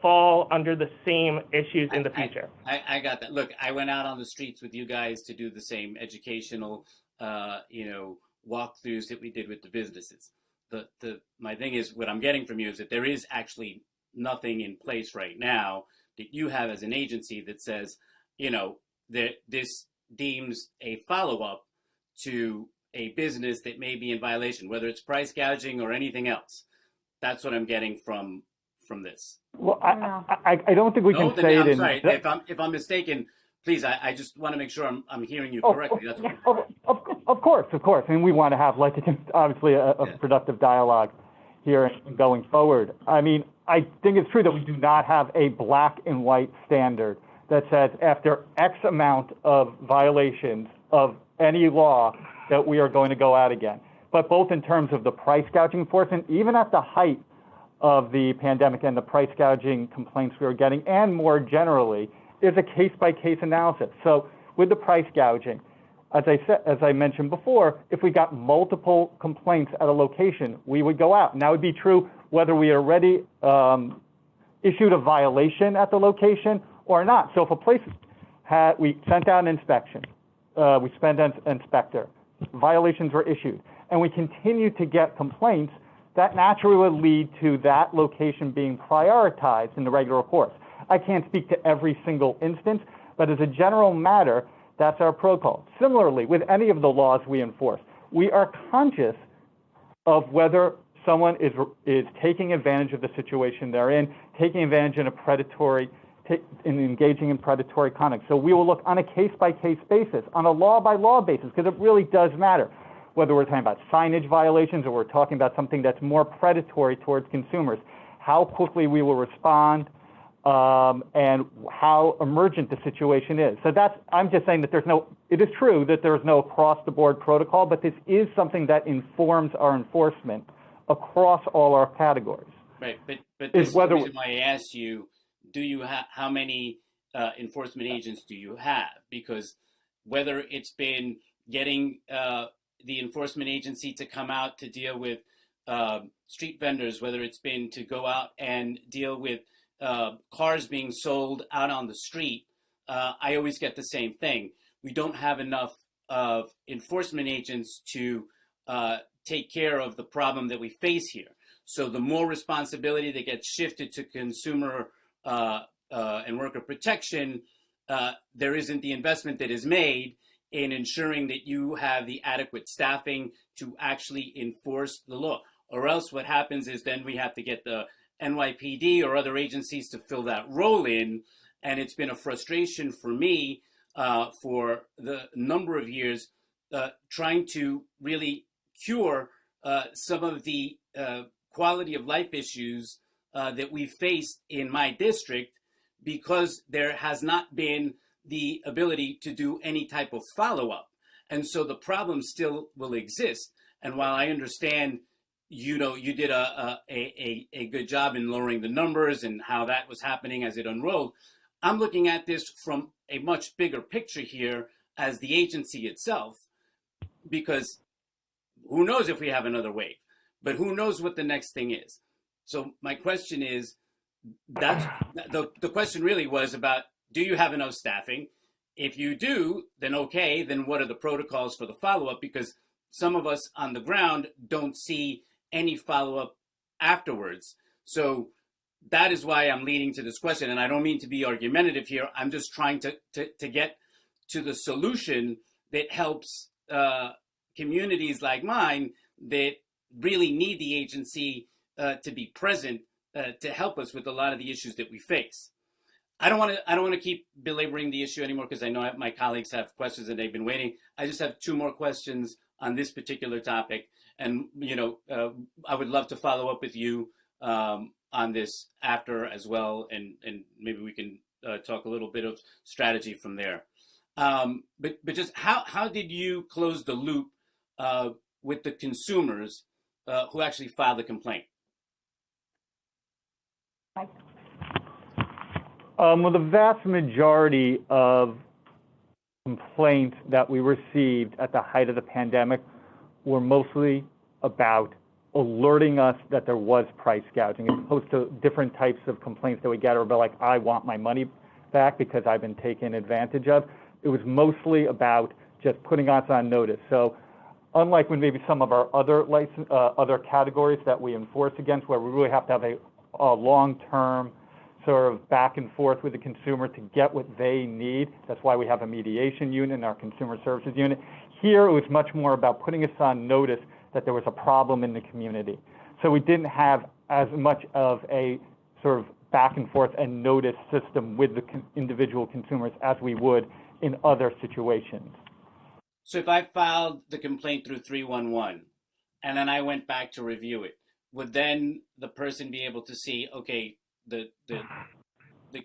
fall under the same issues in the future. I got that. Look, I went out on the streets with you guys to do the same educational, walkthroughs that we did with the businesses. My thing is, what I'm getting from you is that there is actually nothing in place right now that you have as an agency that says, that this deems a follow-up to a business that may be in violation, whether it's price gouging or anything else. That's what I'm getting from this. Well, I don't think we can say it. I'm sorry. If I'm mistaken, please. I just want to make sure I'm hearing you correctly. That's what of course, and we want to have obviously a productive dialogue here going forward. I mean, I think it's true that we do not have a black and white standard that says after X amount of violations of any law that we are going to go out again. But both in terms of the price gouging enforcement, even at the height of the pandemic and the price gouging complaints we were getting, and more generally, is a case-by-case analysis. So with the price gouging, as I mentioned before, if we got multiple complaints at a location, we would go out. And that would be true whether we already issued a violation at the location or not. So if a place we sent out an inspection, we spent an inspector, violations were issued, and we continue to get complaints, that naturally would lead to that location being prioritized in the regular course. I can't speak to every single instance, but as a general matter, that's our protocol. Similarly, with any of the laws we enforce, we are conscious of whether someone is taking advantage of the situation they're in, taking advantage in a predatory, in engaging in predatory conduct. So we will look on a case-by-case basis, on a law-by-law basis, because it really does matter whether we're talking about signage violations or we're talking about something that's more predatory towards consumers, how quickly we will respond, and how emergent the situation is. So I'm just saying that it is true that there's no across-the-board protocol, but this is something that informs our enforcement across all our categories. Right, but this is the reason why I asked you, how many enforcement agents do you have? Because whether it's been getting the enforcement agency to come out to deal with street vendors, whether it's been to go out and deal with cars being sold out on the street, I always get the same thing. We don't have enough of enforcement agents to take care of the problem that we face here. So the more responsibility that gets shifted to consumer and worker protection, there isn't the investment that is made in ensuring that you have the adequate staffing to actually enforce the law. Or else what happens is then we have to get the NYPD or other agencies to fill that role in. And it's been a frustration for me for the number of years trying to really cure some of the quality of life issues that we faced in my district, because there has not been the ability to do any type of follow-up. And so the problem still will exist. And while I understand, you did a good job in lowering the numbers and how that was happening as it unrolled, I'm looking at this from a much bigger picture here as the agency itself, because who knows if we have another wave, but who knows what the next thing is. So my question is, the question really was about, do you have enough staffing? If you do, then okay, then what are the protocols for the follow-up? Because some of us on the ground don't see any follow-up afterwards. So that is why I'm leading to this question. And I don't mean to be argumentative here. I'm just trying to get to the solution that helps communities like mine that really need the agency to be present to help us with a lot of the issues that we face. I don't want to keep belaboring the issue anymore, because I know my colleagues have questions and they've been waiting. I just have two more questions on this particular topic, and I would love to follow up with you on this after as well, and maybe we can talk a little bit of strategy from there. But just how did you close the loop with the consumers who actually filed the complaint? Well, the vast majority of complaints that we received at the height of the pandemic were mostly about alerting us that there was price gouging, as opposed to different types of complaints that we get about, like, I want my money back because I've been taken advantage of. It was mostly about just putting us on notice. So unlike when maybe some of our other categories that we enforce against, where we really have to have a long-term sort of back and forth with the consumer to get what they need. That's why we have a mediation unit in our consumer services unit. Here, it was much more about putting us on notice that there was a problem in the community. So we didn't have as much of a sort of back and forth and notice system with the individual consumers as we would in other situations. So if I filed the complaint through 311 and then I went back to review it, would then the person be able to see, okay, the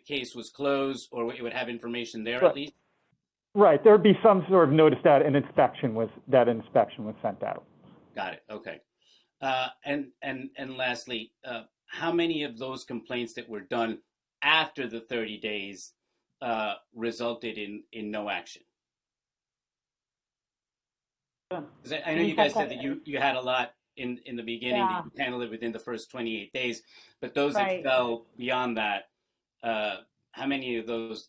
case was closed, or it would have information there at least? Right. There would be some sort of notice that an inspection was sent out. Got it. Okay. And lastly, how many of those complaints that were done after the 30 days resulted in no action? I know you guys said that you had a lot in the beginning, that you handled it within the first 28 days, but those that fell beyond that, how many of those?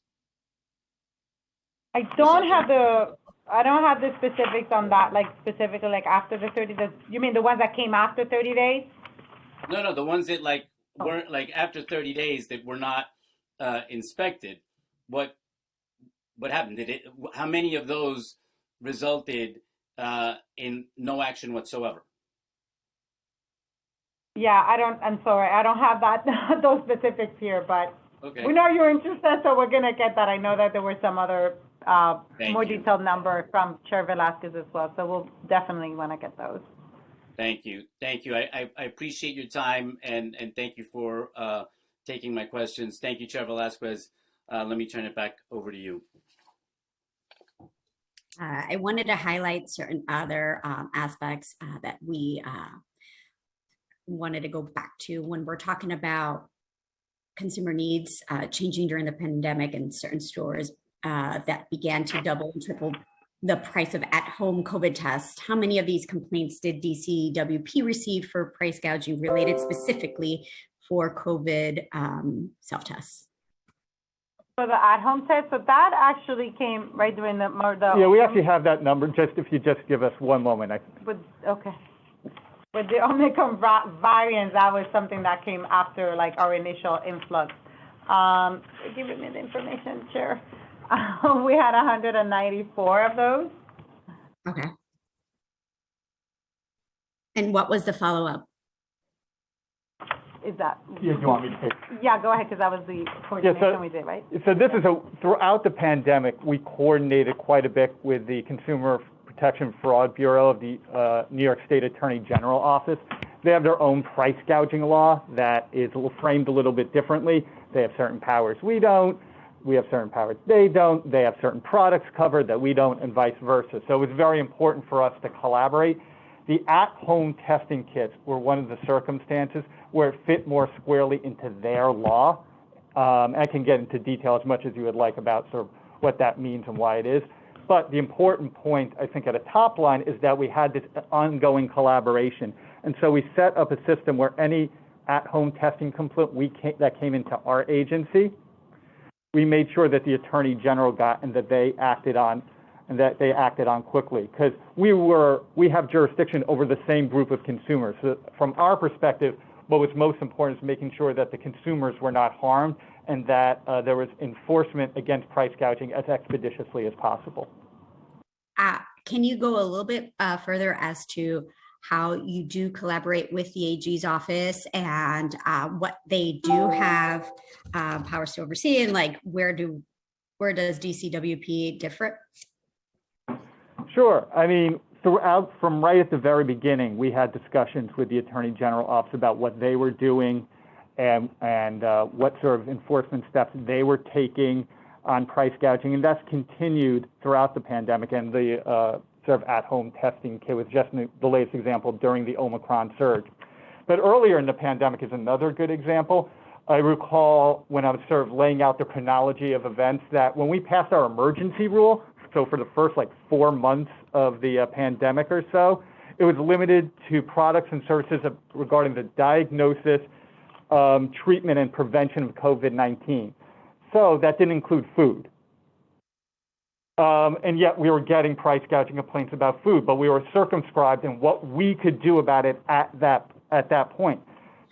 I don't have the specifics on that, like specifically like after the 30 days. You mean the ones that came after 30 days? No, the ones that like weren't like after 30 days that were not inspected. What happened? How many of those resulted in no action whatsoever? Yeah, I'm sorry, I don't have that, those specifics here, but Okay. we know you're interested, so we're gonna get that. I know that there were some other, more detailed number from Chair Velasquez as well, so we'll definitely wanna get those. Thank you. I appreciate your time and thank you for taking my questions. Thank you, Chair Velasquez. Let me turn it back over to you. I wanted to highlight certain other aspects that we wanted to go back to when we're talking about consumer needs changing during the pandemic, and certain stores that began to double and triple the price of at-home COVID tests. How many of these complaints did DCWP receive for price gouging related specifically for COVID self-tests? For the at-home test, so that actually came right during the Yeah, we actually have that number, just if you just give us one moment. Okay. With the Omicron variant, that was something that came after like our initial influx. Give me the information, Chair. We had 194 of those. Okay. And what was the follow-up? Is that? Yeah, you want me to take? Yeah, go ahead, because that was the coordination we did, right? So this is throughout the pandemic, we coordinated quite a bit with the Consumer Protection Fraud Bureau of the New York State Attorney General Office. They have their own price gouging law that is framed a little bit differently. They have certain powers we don't. We have certain powers they don't. They have certain products covered that we don't, and vice versa. So it was very important for us to collaborate. The at-home testing kits were one of the circumstances where it fit more squarely into their law. I can get into detail as much as you would like about sort of what that means and why it is. But the important point, I think, at a top line is that we had this ongoing collaboration. And so we set up a system where any at-home testing complaint that came into our agency, we made sure that the Attorney General got and that they acted on quickly, because we have jurisdiction over the same group of consumers. So from our perspective, what was most important is making sure that the consumers were not harmed and that there was enforcement against price gouging as expeditiously as possible. Can you go a little bit further as to how you do collaborate with the AG's office and what they do have powers to oversee, and like where does DCWP differ? Sure. I mean, throughout, from right at the very beginning, we had discussions with the Attorney General Office about what they were doing and what sort of enforcement steps they were taking on price gouging, and that's continued throughout the pandemic. And the sort of at-home testing kit was just the latest example during the Omicron surge. But earlier in the pandemic is another good example. I recall when I was sort of laying out the chronology of events that when we passed our emergency rule, so for the first like 4 months of the pandemic or so, it was limited to products and services regarding the diagnosis, treatment, and prevention of COVID-19. So that didn't include food. And yet we were getting price gouging complaints about food, but we were circumscribed in what we could do about it at that point.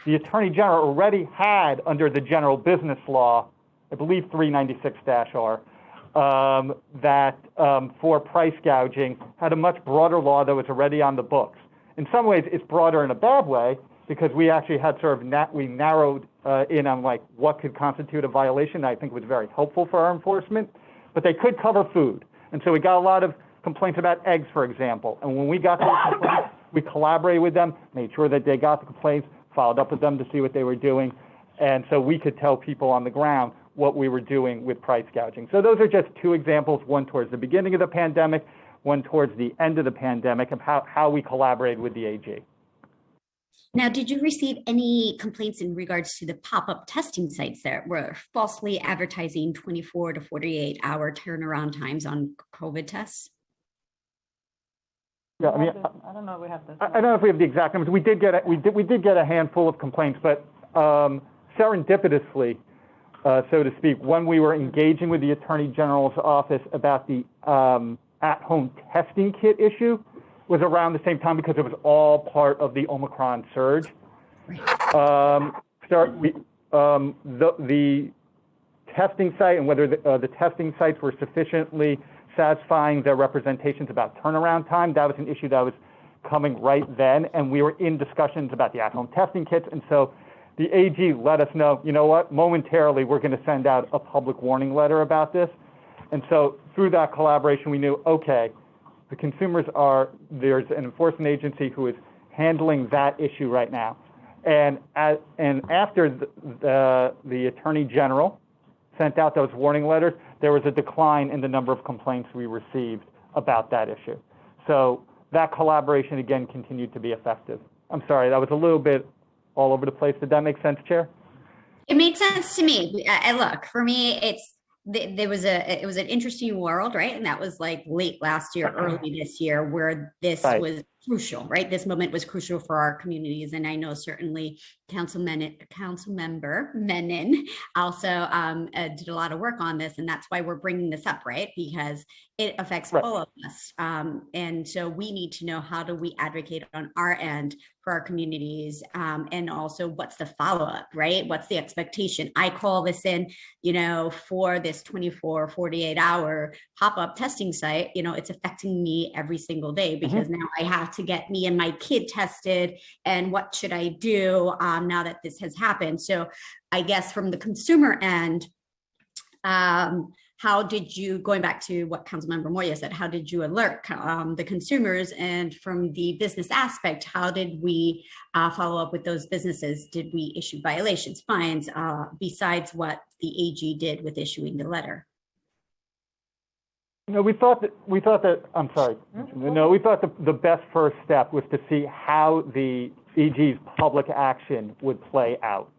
The Attorney General already had, under the general business law, I believe 396-R, that for price gouging had a much broader law that was already on the books. In some ways, it's broader in a bad way because we actually had sort of we narrowed in on like what could constitute a violation. I think was very helpful for our enforcement, but they could cover food. And so we got a lot of complaints about eggs, for example. And when we got those complaints, we collaborated with them, made sure that they got the complaints, followed up with them to see what they were doing. And so we could tell people on the ground what we were doing with price gouging. So those are just two examples, one towards the beginning of the pandemic, one towards the end of the pandemic, of how we collaborated with the AG. Now, did you receive any complaints in regards to the pop-up testing sites that were falsely advertising 24 to 48-hour turnaround times on COVID tests? Yeah, I mean, I don't know if we have this. I don't know if we have the exact numbers. We did get a handful of complaints, but serendipitously, so to speak, when we were engaging with the Attorney General's office about the at-home testing kit issue, was around the same time because it was all part of the Omicron surge. The testing site and whether the testing sites were sufficiently satisfying their representations about turnaround time, that was an issue that was coming right then, and we were in discussions about the at-home testing kits, and so the AG let us know, you know what, momentarily we're going to send out a public warning letter about this. And so through that collaboration, we knew, okay, the consumers there's an enforcement agency who is handling that issue right now. And after the Attorney General sent out those warning letters, there was a decline in the number of complaints we received about that issue. So that collaboration, again, continued to be effective. I'm sorry, that was a little bit all over the place. Did that make sense, Chair? It made sense to me. Look, for me, it was an interesting world, right? And that was like late last year, early this year, where this was crucial, right? This moment was crucial for our communities. And I know certainly Councilmember Menon also did a lot of work on this. And that's why we're bringing this up, right? Because it affects all of us. And so we need to know, how do we advocate on our end for our communities? And also, what's the follow-up, right? What's the expectation? I call this in, for this 24, 48-hour pop-up testing site, it's affecting me every single day, because now I have to get me and my kid tested, and what should I do now that this has happened? So I guess from the consumer end, how did you, going back to what Councilmember Moya said, how did you alert the consumers? And from the business aspect, how did we follow up with those businesses? Did we issue violations, fines, besides what the AG did with issuing the letter? No, we thought that I'm sorry. No, we thought the best first step was to see how the EG's public action would play out.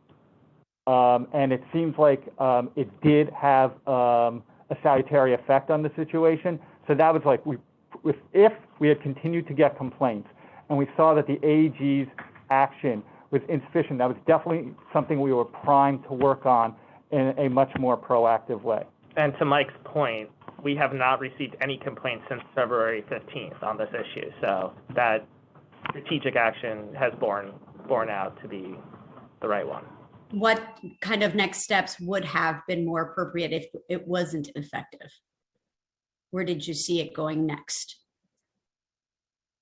And it seems like it did have a salutary effect on the situation. So that was like, if we had continued to get complaints and we saw that the AG's action was insufficient, that was definitely something we were primed to work on in a much more proactive way. And to Mike's point, we have not received any complaints since February 15th on this issue. So that strategic action has borne out to be the right one. What kind of next steps would have been more appropriate if it wasn't effective? Where did you see it going next?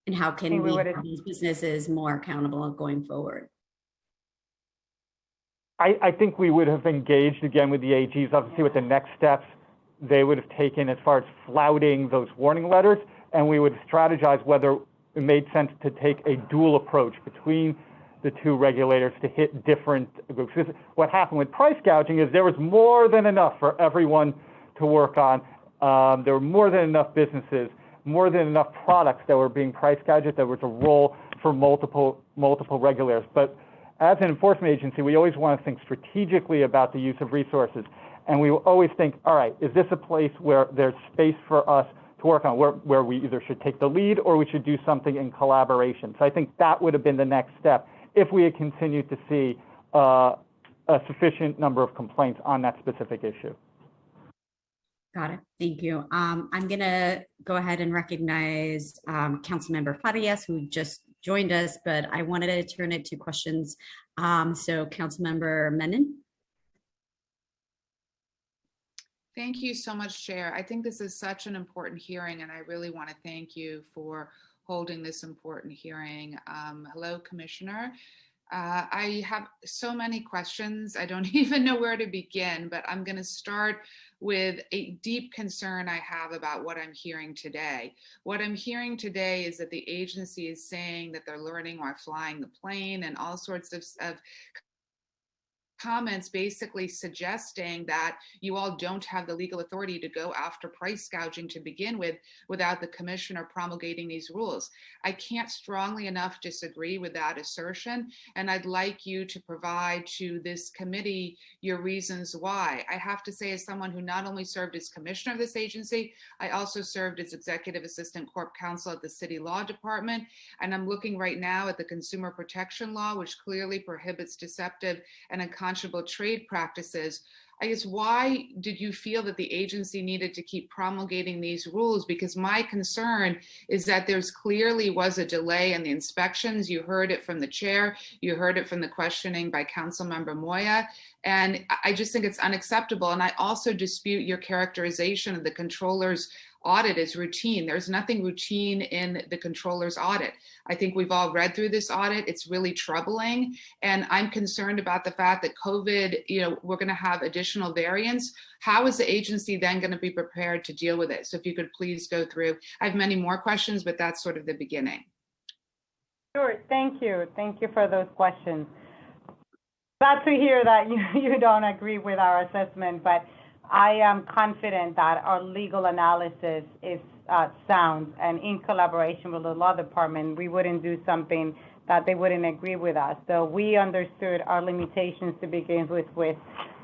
And how can we make these businesses more accountable going forward? I think we would have engaged again with the AGs, obviously, what the next steps they would have taken as far as flouting those warning letters, and we would strategize whether it made sense to take a dual approach between the two regulators to hit different groups. What happened with price gouging is there was more than enough for everyone to work on. There were more than enough businesses, more than enough products that were being price gouged. There was a role for multiple regulators. But as an enforcement agency, we always want to think strategically about the use of resources. And we will always think, all right, is this a place where there's space for us to work on, where we either should take the lead or we should do something in collaboration? So I think that would have been the next step if we had continued to see a sufficient number of complaints on that specific issue. Got it. Thank you. I'm going to go ahead and recognize Councilmember Farias, who just joined us, but I wanted to turn it to questions. So Councilmember Menon. Thank you so much, Chair. I think this is such an important hearing, and I really want to thank you for holding this important hearing. Hello, Commissioner. I have so many questions. I don't even know where to begin, but I'm going to start with a deep concern I have about what I'm hearing today. What I'm hearing today is that the agency is saying that they're learning while flying the plane, and all sorts of comments basically suggesting that you all don't have the legal authority to go after price gouging to begin with without the commissioner promulgating these rules. I can't strongly enough disagree with that assertion, and I'd like you to provide to this committee your reasons why. I have to say, as someone who not only served as commissioner of this agency, I also served as executive assistant corp counsel at the city law department, and I'm looking right now at the consumer protection law, which clearly prohibits deceptive and unconscionable trade practices. I guess, why did you feel that the agency needed to keep promulgating these rules? Because my concern is that there's clearly was a delay in the inspections. You heard it from the chair, you heard it from the questioning by Councilmember Moya, and I just think it's unacceptable. And I also dispute your characterization of the controller's audit as routine. There's nothing routine in the controller's audit. I think we've all read through this audit. It's really troubling. And I'm concerned about the fact that COVID, we're going to have additional variants. How is the agency then going to be prepared to deal with it? So if you could please go through. I have many more questions, but that's sort of the beginning. Sure, thank you. Thank you for those questions. Glad to hear that you don't agree with our assessment, but I am confident that our legal analysis is sound, and in collaboration with the law department, we wouldn't do something that they wouldn't agree with us. So we understood our limitations to begin with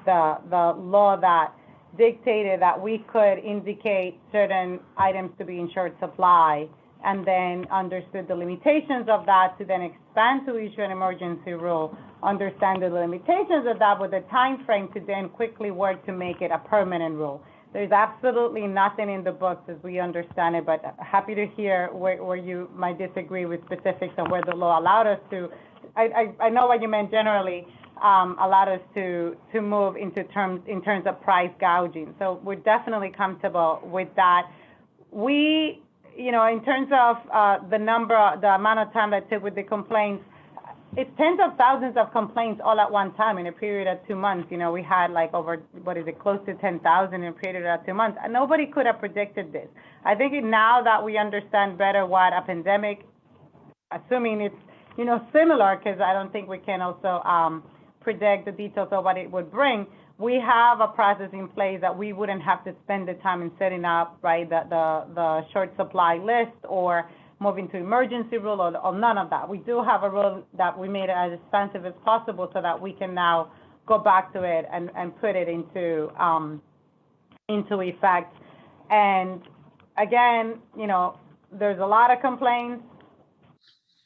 the law that dictated that we could indicate certain items to be in short supply, and then understood the limitations of that to then expand to issue an emergency rule, understand the limitations of that with a time frame to then quickly work to make it a permanent rule. There's absolutely nothing in the books as we understand it, but happy to hear where you might disagree with specifics on where the law allowed us to. I know what you meant generally, allowed us to move in terms of price gouging. So we're definitely comfortable with that. We, in terms of the amount of time that took with the complaints, it's tens of thousands of complaints all at one time in a period of 2 months. We had like over, close to 10,000 in a period of 2 months. And nobody could have predicted this. I think now that we understand better what a pandemic, assuming it's, similar, because I don't think we can also predict the details of what it would bring, we have a process in place that we wouldn't have to spend the time in setting up, right, the short supply list or moving to emergency rule or none of that. We do have a rule that we made it as expansive as possible so that we can now go back to it and put it into effect. And again, there's a lot of complaints.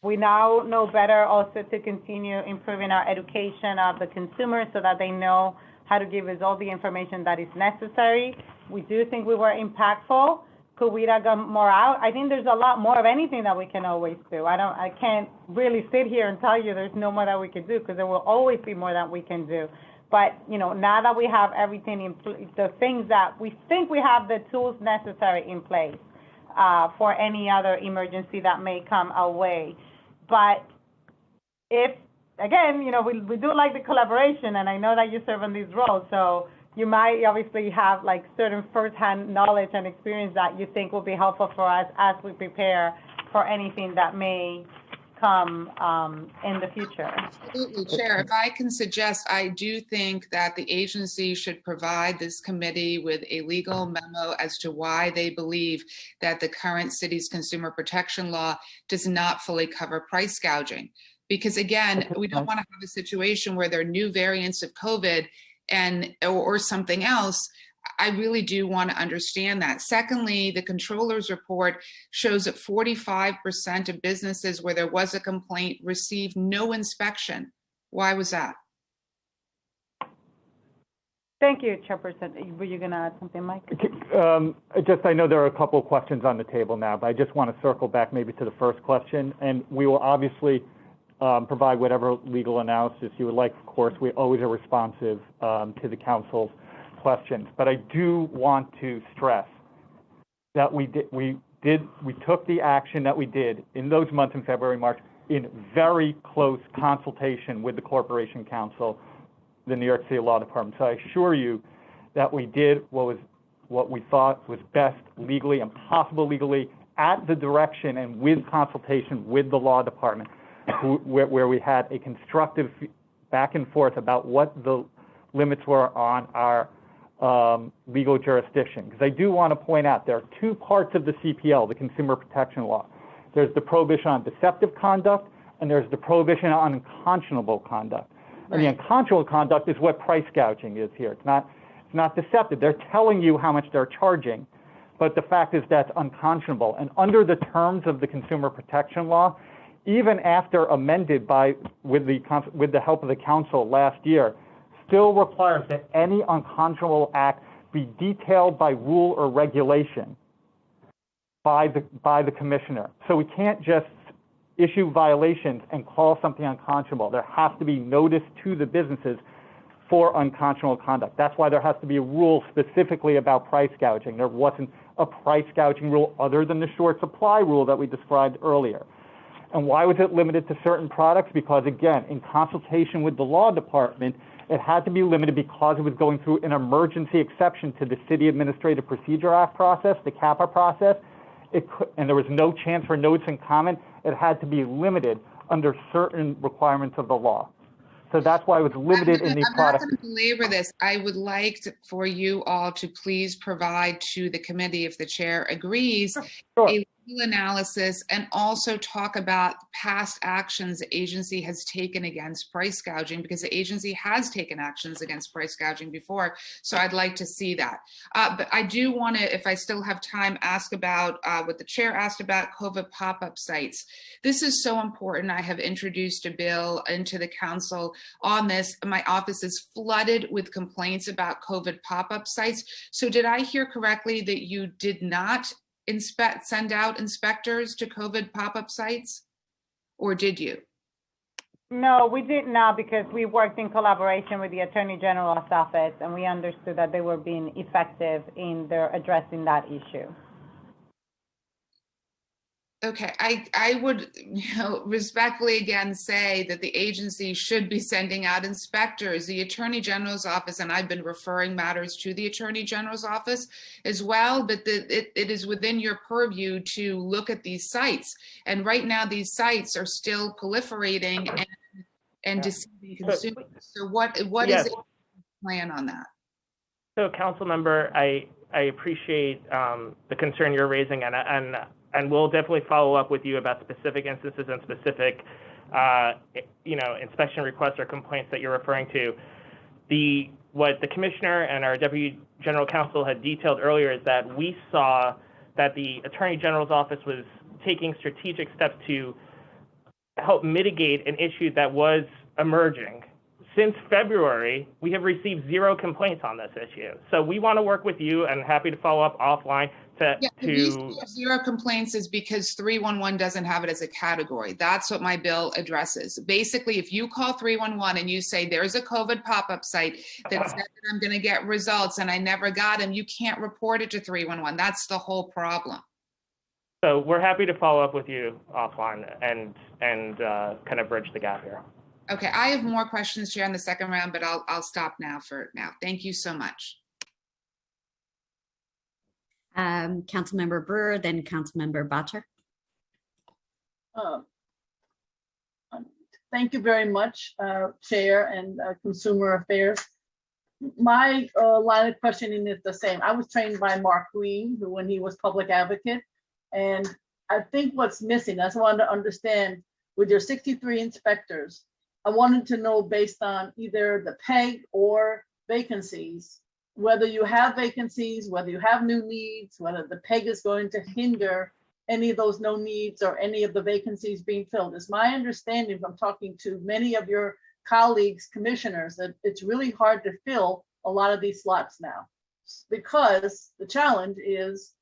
We now know better also to continue improving our education of the consumer so that they know how to give us all the information that is necessary. We do think we were impactful. Could we have gone more out? I think there's a lot more of anything that we can always do. I can't really sit here and tell you there's no more that we can do, because there will always be more that we can do. But, now that we have everything in place, the things that we think we have the tools necessary in place for any other emergency that may come our way. But if, again, we do like the collaboration, and I know that you serve in these roles, so you might obviously have like certain firsthand knowledge and experience that you think will be helpful for us as we prepare for anything that may come in the future. Absolutely, Chair. If I can suggest, I do think that the agency should provide this committee with a legal memo as to why they believe that the current city's consumer protection law does not fully cover price gouging. Because again, we don't want to have a situation where there are new variants of COVID or something else. I really do want to understand that. Secondly, the controller's report shows that 45% of businesses where there was a complaint received no inspection. Why was that? Thank you, Chairperson. Were you going to add something, Mike? I know there are a couple of questions on the table now, but I just want to circle back maybe to the first question. And we will obviously provide whatever legal analysis you would like. Of course, we always are responsive to the council's questions. But I do want to stress that we took the action that we did in those months in February, March, in very close consultation with the Corporation Council, the New York City Law Department. So I assure you that we did what we thought was best legally and possible legally at the direction and with consultation with the Law Department, where we had a constructive back and forth about what the limits were on our legal jurisdiction. Because I do want to point out there are two parts of the CPL, the Consumer Protection Law. There's the prohibition on deceptive conduct, and there's the prohibition on unconscionable conduct. And the unconscionable conduct is what price gouging is here. It's not deceptive. They're telling you how much they're charging, but the fact is that's unconscionable. And under the terms of the Consumer Protection Law, even after amended with the help of the council last year, still requires that any unconscionable act be detailed by rule or regulation by the commissioner. So we can't just issue violations and call something unconscionable. There has to be notice to the businesses for unconscionable conduct. That's why there has to be a rule specifically about price gouging. There wasn't a price gouging rule other than the short supply rule that we described earlier. And why was it limited to certain products? Because again, in consultation with the law department, it had to be limited because it was going through an emergency exception to the City Administrative Procedure Act process, the CAPA process. And there was no chance for notice and comment. It had to be limited under certain requirements of the law. So that's why it was limited in the product. I'm not going to belabor this. I would like for you all to please provide to the committee, if the chair agrees, Sure. a legal analysis and also talk about past actions the agency has taken against price gouging, because the agency has taken actions against price gouging before. So I'd like to see that. But I do want to, if I still have time, ask about what the chair asked about COVID pop-up sites. This is so important. I have introduced a bill into the council on this. My office is flooded with complaints about COVID pop-up sites. So did I hear correctly that you did not send out inspectors to COVID pop-up sites, or did you? No, we did not, because we worked in collaboration with the Attorney General's office, and we understood that they were being effective in their addressing that issue. Okay, I would, respectfully again say that the agency should be sending out inspectors. The Attorney General's office, and I've been referring matters to the Attorney General's office as well, but it is within your purview to look at these sites. And right now, these sites are still proliferating and deceiving consumers. So what Yes. is the plan on that? So, Council Member, I appreciate the concern you're raising, and we'll definitely follow up with you about specific instances and specific, inspection requests or complaints that you're referring to. What the Commissioner and our Deputy General Counsel had detailed earlier is that we saw that the Attorney General's office was taking strategic steps to help mitigate an issue that was emerging. Since February, we have received 0 complaints on this issue. So we want to work with you, and happy to follow up offline The reason you have 0 complaints is because 311 doesn't have it as a category. That's what my bill addresses. Basically, if you call 311 and you say there's a COVID pop-up site that said that I'm going to get results and I never got them, you can't report it to 311. That's the whole problem. So we're happy to follow up with you offline and kind of bridge the gap here. Okay, I have more questions, Chair, in the second round, but I'll stop now for now. Thank you so much. Councilmember Brewer, then Councilmember Botter. Thank you very much, Chair and Consumer Affairs. My line of questioning is the same. I was trained by Mark Green, who when he was public advocate, and I think what's missing, I just wanted to understand, with your 63 inspectors, I wanted to know based on either the PEG or vacancies, whether you have vacancies, whether you have new needs, whether the PEG is going to hinder any of those no needs or any of the vacancies being filled. It's my understanding from talking to many of your colleagues, commissioners, that it's really hard to fill a lot of these slots now, because the challenge is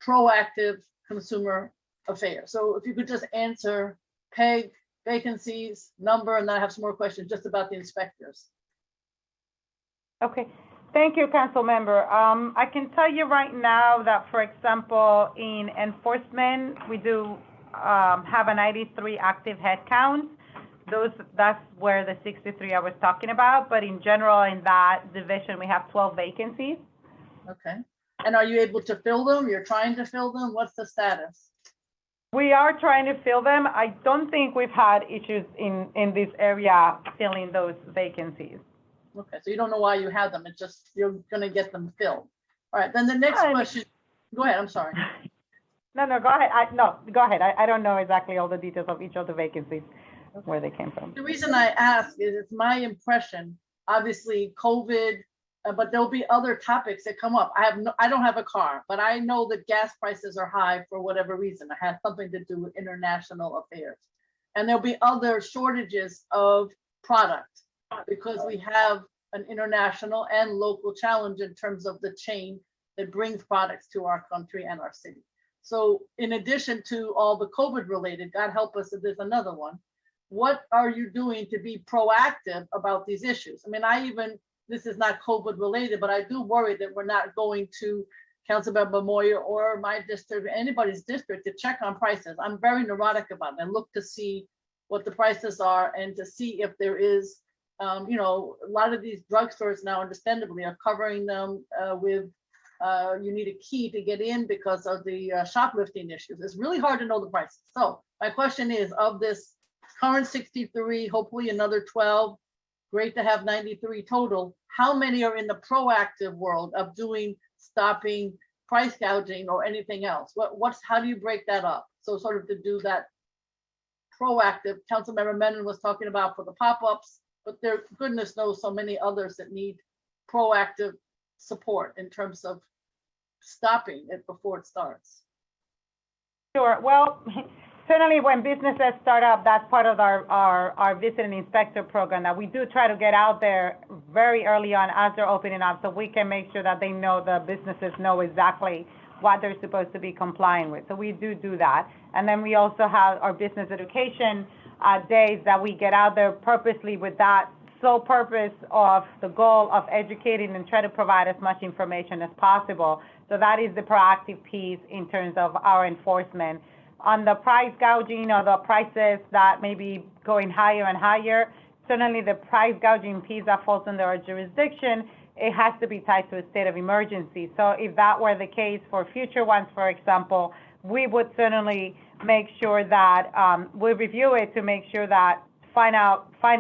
proactive consumer affairs. So if you could just answer PEG, vacancies, number, and then I have some more questions just about the inspectors. Okay. Thank you, Council Member. I can tell you right now that, for example, in enforcement, we do have a 93 active head count. That's where the 63 I was talking about. But in general, in that division, we have 12 vacancies. Okay. And are you able to fill them? You're trying to fill them? What's the status? We are trying to fill them. I don't think we've had issues in this area filling those vacancies. Okay, so you don't know why you have them. It's just you're going to get them filled. All right, then the next question. Go ahead. I'm sorry. No, go ahead. Go ahead. I don't know exactly all the details of each of the vacancies, where they came from. The reason I ask is it's my impression, obviously COVID, but there'll be other topics that come up. I don't have a car, but I know that gas prices are high for whatever reason. It has something to do with international affairs. And there'll be other shortages of product, because we have an international and local challenge in terms of the chain that brings products to our country and our city. So in addition to all the COVID related, God help us if there's another one, what are you doing to be proactive about these issues? I mean, this is not COVID related, but I do worry that we're not going to Councilmember Moya or my district, anybody's district, to check on prices. I'm very neurotic about it. I look to see what the prices are and to see if there is, you know, a lot of these drugstores now understandably are covering them with, you need a key to get in because of the shoplifting issues. It's really hard to know the prices. So my question is, of this current 63, hopefully another 12, great to have 93 total, how many are in the proactive world of stopping price gouging or anything else? How do you break that up? So sort of to do that proactive, Councilmember Menon was talking about for the pop-ups, but there, goodness knows, so many others that need proactive support in terms of stopping it before it starts. Sure. Well, certainly when businesses start up, that's part of our visit and inspector program, that we do try to get out there very early on as they're opening up, so we can make sure that they know, the businesses know exactly what they're supposed to be complying with. So we do that. And then we also have our business education days that we get out there purposely with that sole purpose of the goal of educating and try to provide as much information as possible. So that is the proactive piece in terms of our enforcement. On the price gouging or the prices that may be going higher and higher, certainly the price gouging piece that falls under our jurisdiction, it has to be tied to a state of emergency. So if that were the case for future ones, for example, we would certainly make sure that we review it to make sure that find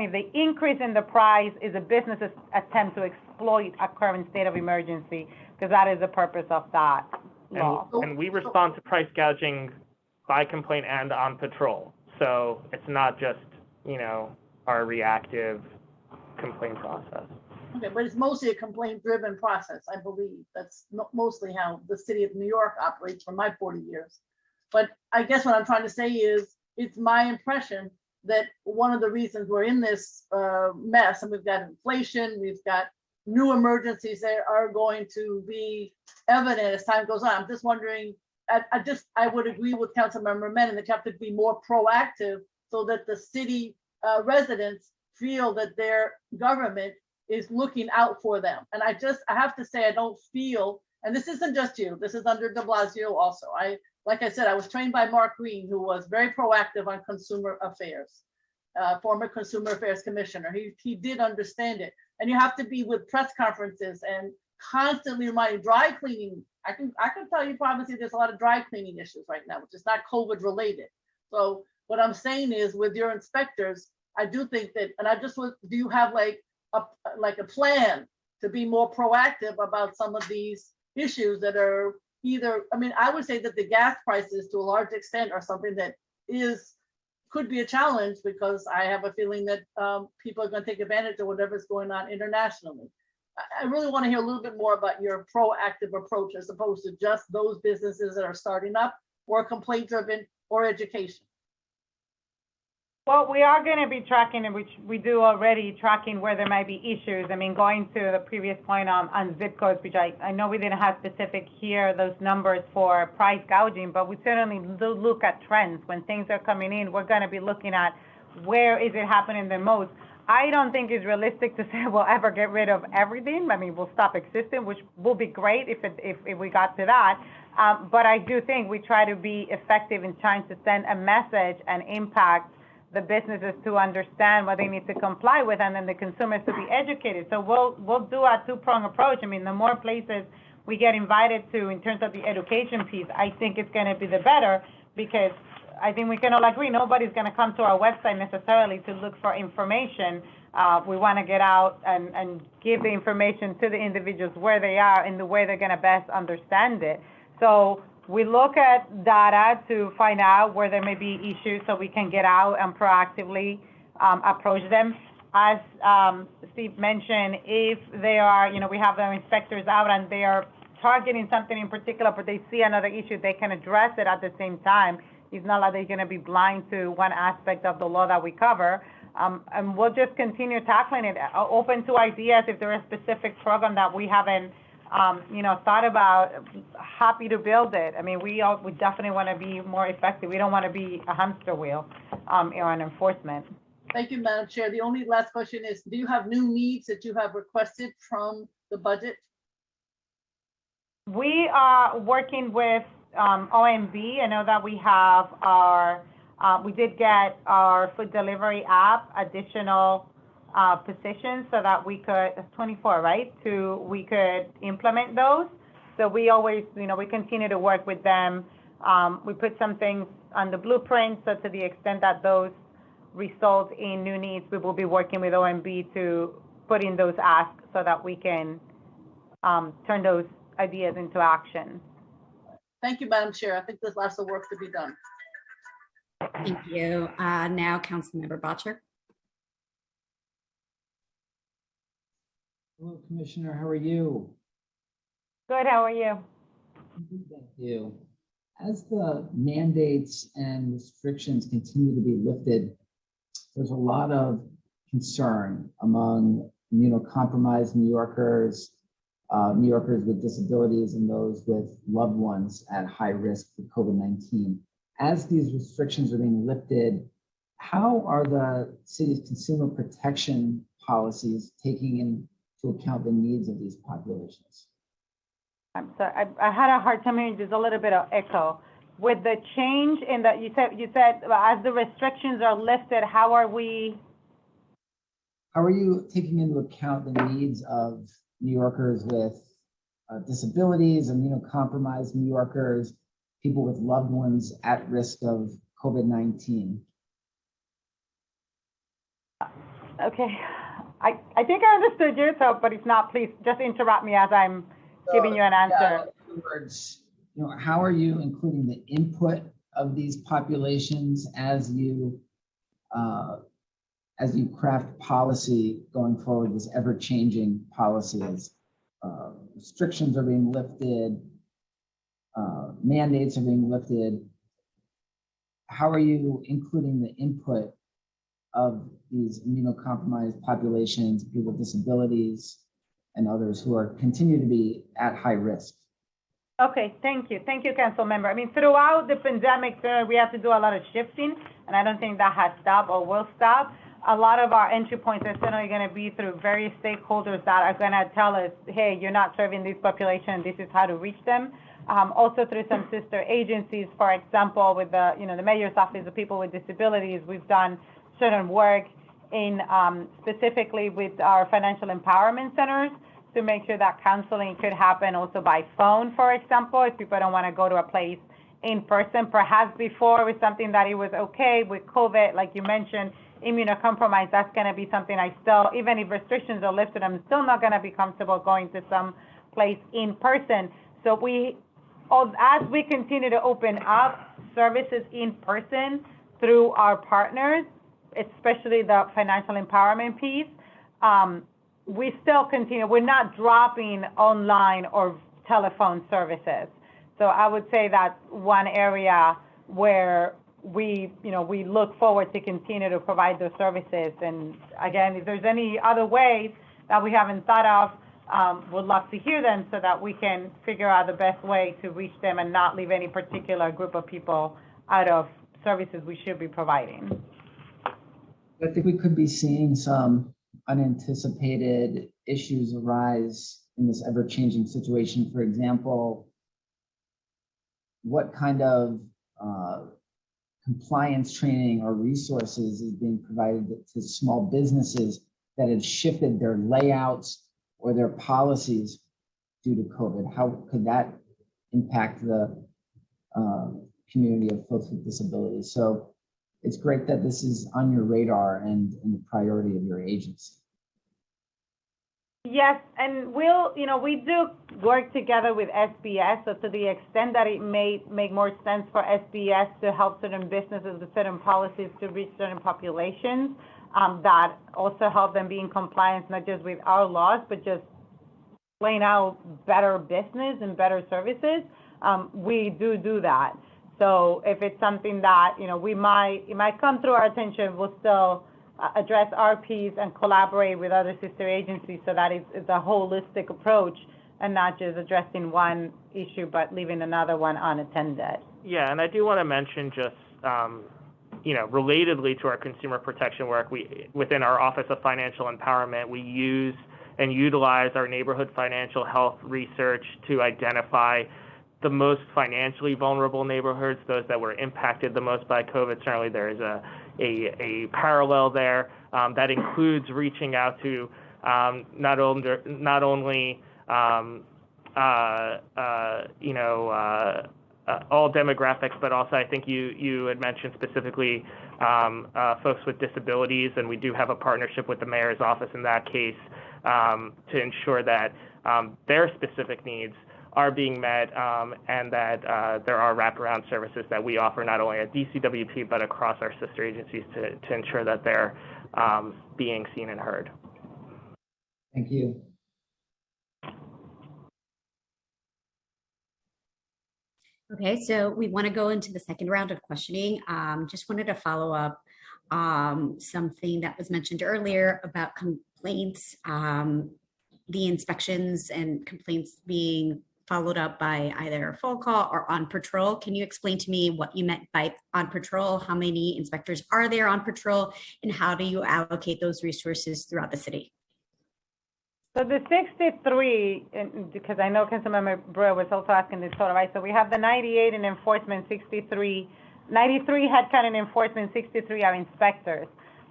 if the increase in the price is a business's attempt to exploit a current state of emergency, because that is the purpose of that law. And we respond to price gouging by complaint and on patrol. So it's not just, you know, our reactive complaint process. Okay, but it's mostly a complaint-driven process, I believe. That's mostly how the city of New York operates for my 40 years. But I guess what I'm trying to say is, it's my impression that one of the reasons we're in this mess, and we've got inflation, we've got new emergencies that are going to be evident as time goes on. I'm just wondering, I would agree with Councilmember Menon that you have to be more proactive so that the city residents feel that their government is looking out for them. And I have to say, I don't feel, and this isn't just you, this is under de Blasio also. Like I said, I was trained by Mark Green, who was very proactive on consumer affairs, former consumer affairs commissioner. He did understand it. And you have to be with press conferences and constantly reminding. Dry cleaning, I can tell you probably there's a lot of dry cleaning issues right now, which is not COVID related. So what I'm saying is, with your inspectors, I do think that, and do you have like a plan to be more proactive about some of these issues that are either, I mean, I would say that the gas prices to a large extent are something that could be a challenge, because I have a feeling that people are going to take advantage of whatever's going on internationally. I really want to hear a little bit more about your proactive approach, as opposed to just those businesses that are starting up, or complaint driven, or education. Well, we are going to be tracking, which we do already, tracking where there might be issues. I mean, going to the previous point on zip codes, which I know we didn't have specific here, those numbers for price gouging, but we certainly do look at trends. When things are coming in, we're going to be looking at where is it happening the most. I don't think it's realistic to say we'll ever get rid of everything. I mean, we'll stop existing, which will be great if we got to that. But I do think we try to be effective in trying to send a message and impact the businesses to understand what they need to comply with, and then the consumers to be educated. So we'll do a two-pronged approach. I mean, the more places we get invited to in terms of the education piece, I think it's going to be the better, because I think we can all agree nobody's going to come to our website necessarily to look for information. We want to get out and give the information to the individuals where they are in the way they're going to best understand it. So we look at data to find out where there may be issues, so we can get out and proactively approach them. As Steve mentioned, if they are, we have our inspectors out and they are targeting something in particular, but they see another issue, they can address it at the same time. It's not like they're going to be blind to one aspect of the law that we cover. And we'll just continue tackling it. Open to ideas. If there is a specific program that we haven't, thought about, happy to build it. I mean, we definitely want to be more effective. We don't want to be a hamster wheel on enforcement. Thank you, Madam Chair. The only last question is, do you have new needs that you have requested from the budget? We are working with OMB. I know that we have we did get our food delivery app additional positions so that we could, 24, right? We could implement those. So we always, we continue to work with them. We put some things on the blueprint, so to the extent that those result in new needs, we will be working with OMB to put in those asks so that we can turn those ideas into action. Thank you, Madam Chair. I think there's lots of work to be done. Thank you. Now, Councilmember Bottcher. Hello, Commissioner. How are you? Good. How are you? Thank you. As the mandates and restrictions continue to be lifted, there's a lot of concern among immunocompromised New Yorkers, New Yorkers with disabilities, and those with loved ones at high risk for COVID-19. As these restrictions are being lifted, how are the city's consumer protection policies taking into account the needs of these populations? I'm sorry, I had a hard time hearing. There's a little bit of echo. With the change in that, you said as the restrictions are lifted, how are you taking into account the needs of New Yorkers with disabilities, immunocompromised New Yorkers, people with loved ones at risk of COVID-19? Okay, I think I understood you, but if not, please just interrupt me as I'm giving you an answer. Yeah, in other words, how are you including the input of these populations as you craft policy going forward, this ever-changing policies? Restrictions are being lifted, mandates are being lifted. How are you including the input of these immunocompromised populations, people with disabilities, and others who continue to be at high risk? Okay, thank you. Thank you, Council Member. I mean, throughout the pandemic, we have to do a lot of shifting, and I don't think that has stopped or will stop. A lot of our entry points are certainly going to be through various stakeholders that are going to tell us, hey, you're not serving this population, this is how to reach them. Also through some sister agencies, for example, with the Mayor's Office of People with Disabilities, we've done certain work in specifically with our financial empowerment centers to make sure that counseling could happen also by phone, for example, if people don't want to go to a place in person. Perhaps before it was something that it was okay with COVID, like you mentioned, immunocompromised, that's going to be something even if restrictions are lifted, I'm still not going to be comfortable going to some place in person. So as we continue to open up services in person through our partners, especially the financial empowerment piece, we still continue. We're not dropping online or telephone services. So I would say that's one area where we look forward to continue to provide those services. And again, if there's any other ways that we haven't thought of, would love to hear them so that we can figure out the best way to reach them and not leave any particular group of people out of services we should be providing. I think we could be seeing some unanticipated issues arise in this ever-changing situation. For example, what kind of compliance training or resources is being provided to small businesses that have shifted their layouts or their policies due to COVID? How could that impact the community of folks with disabilities? So it's great that this is on your radar and the priority of your agency. Yes, and we do work together with SBS, so to the extent that it may make more sense for SBS to help certain businesses with certain policies to reach certain populations, that also help them be in compliance, not just with our laws, but just plain out better business and better services, we do that. So if it's something that, it might come through our attention, we'll still address our piece and collaborate with other sister agencies so that it's a holistic approach and not just addressing one issue but leaving another one unattended. Yeah, and I do want to mention just, relatedly to our consumer protection work, within our Office of Financial Empowerment, we use and utilize our neighborhood financial health research to identify the most financially vulnerable neighborhoods, those that were impacted the most by COVID. Certainly there is a parallel there that includes reaching out to not only all demographics, but also I think you had mentioned specifically folks with disabilities, and we do have a partnership with the mayor's office in that case to ensure that their specific needs are being met and that there are wraparound services that we offer not only at DCWP but across our sister agencies to ensure that they're being seen and heard. Thank you. Okay, so we want to go into the second round of questioning. Just wanted to follow up something that was mentioned earlier about complaints, the inspections and complaints being followed up by either a phone call or on patrol. Can you explain to me what you meant by on patrol? How many inspectors are there on patrol, and how do you allocate those resources throughout the city? So the 63, because I know CONSUMERPRO was also asking this total, right? So we have the 98 in enforcement, 93 headcount in enforcement, 63 are inspectors.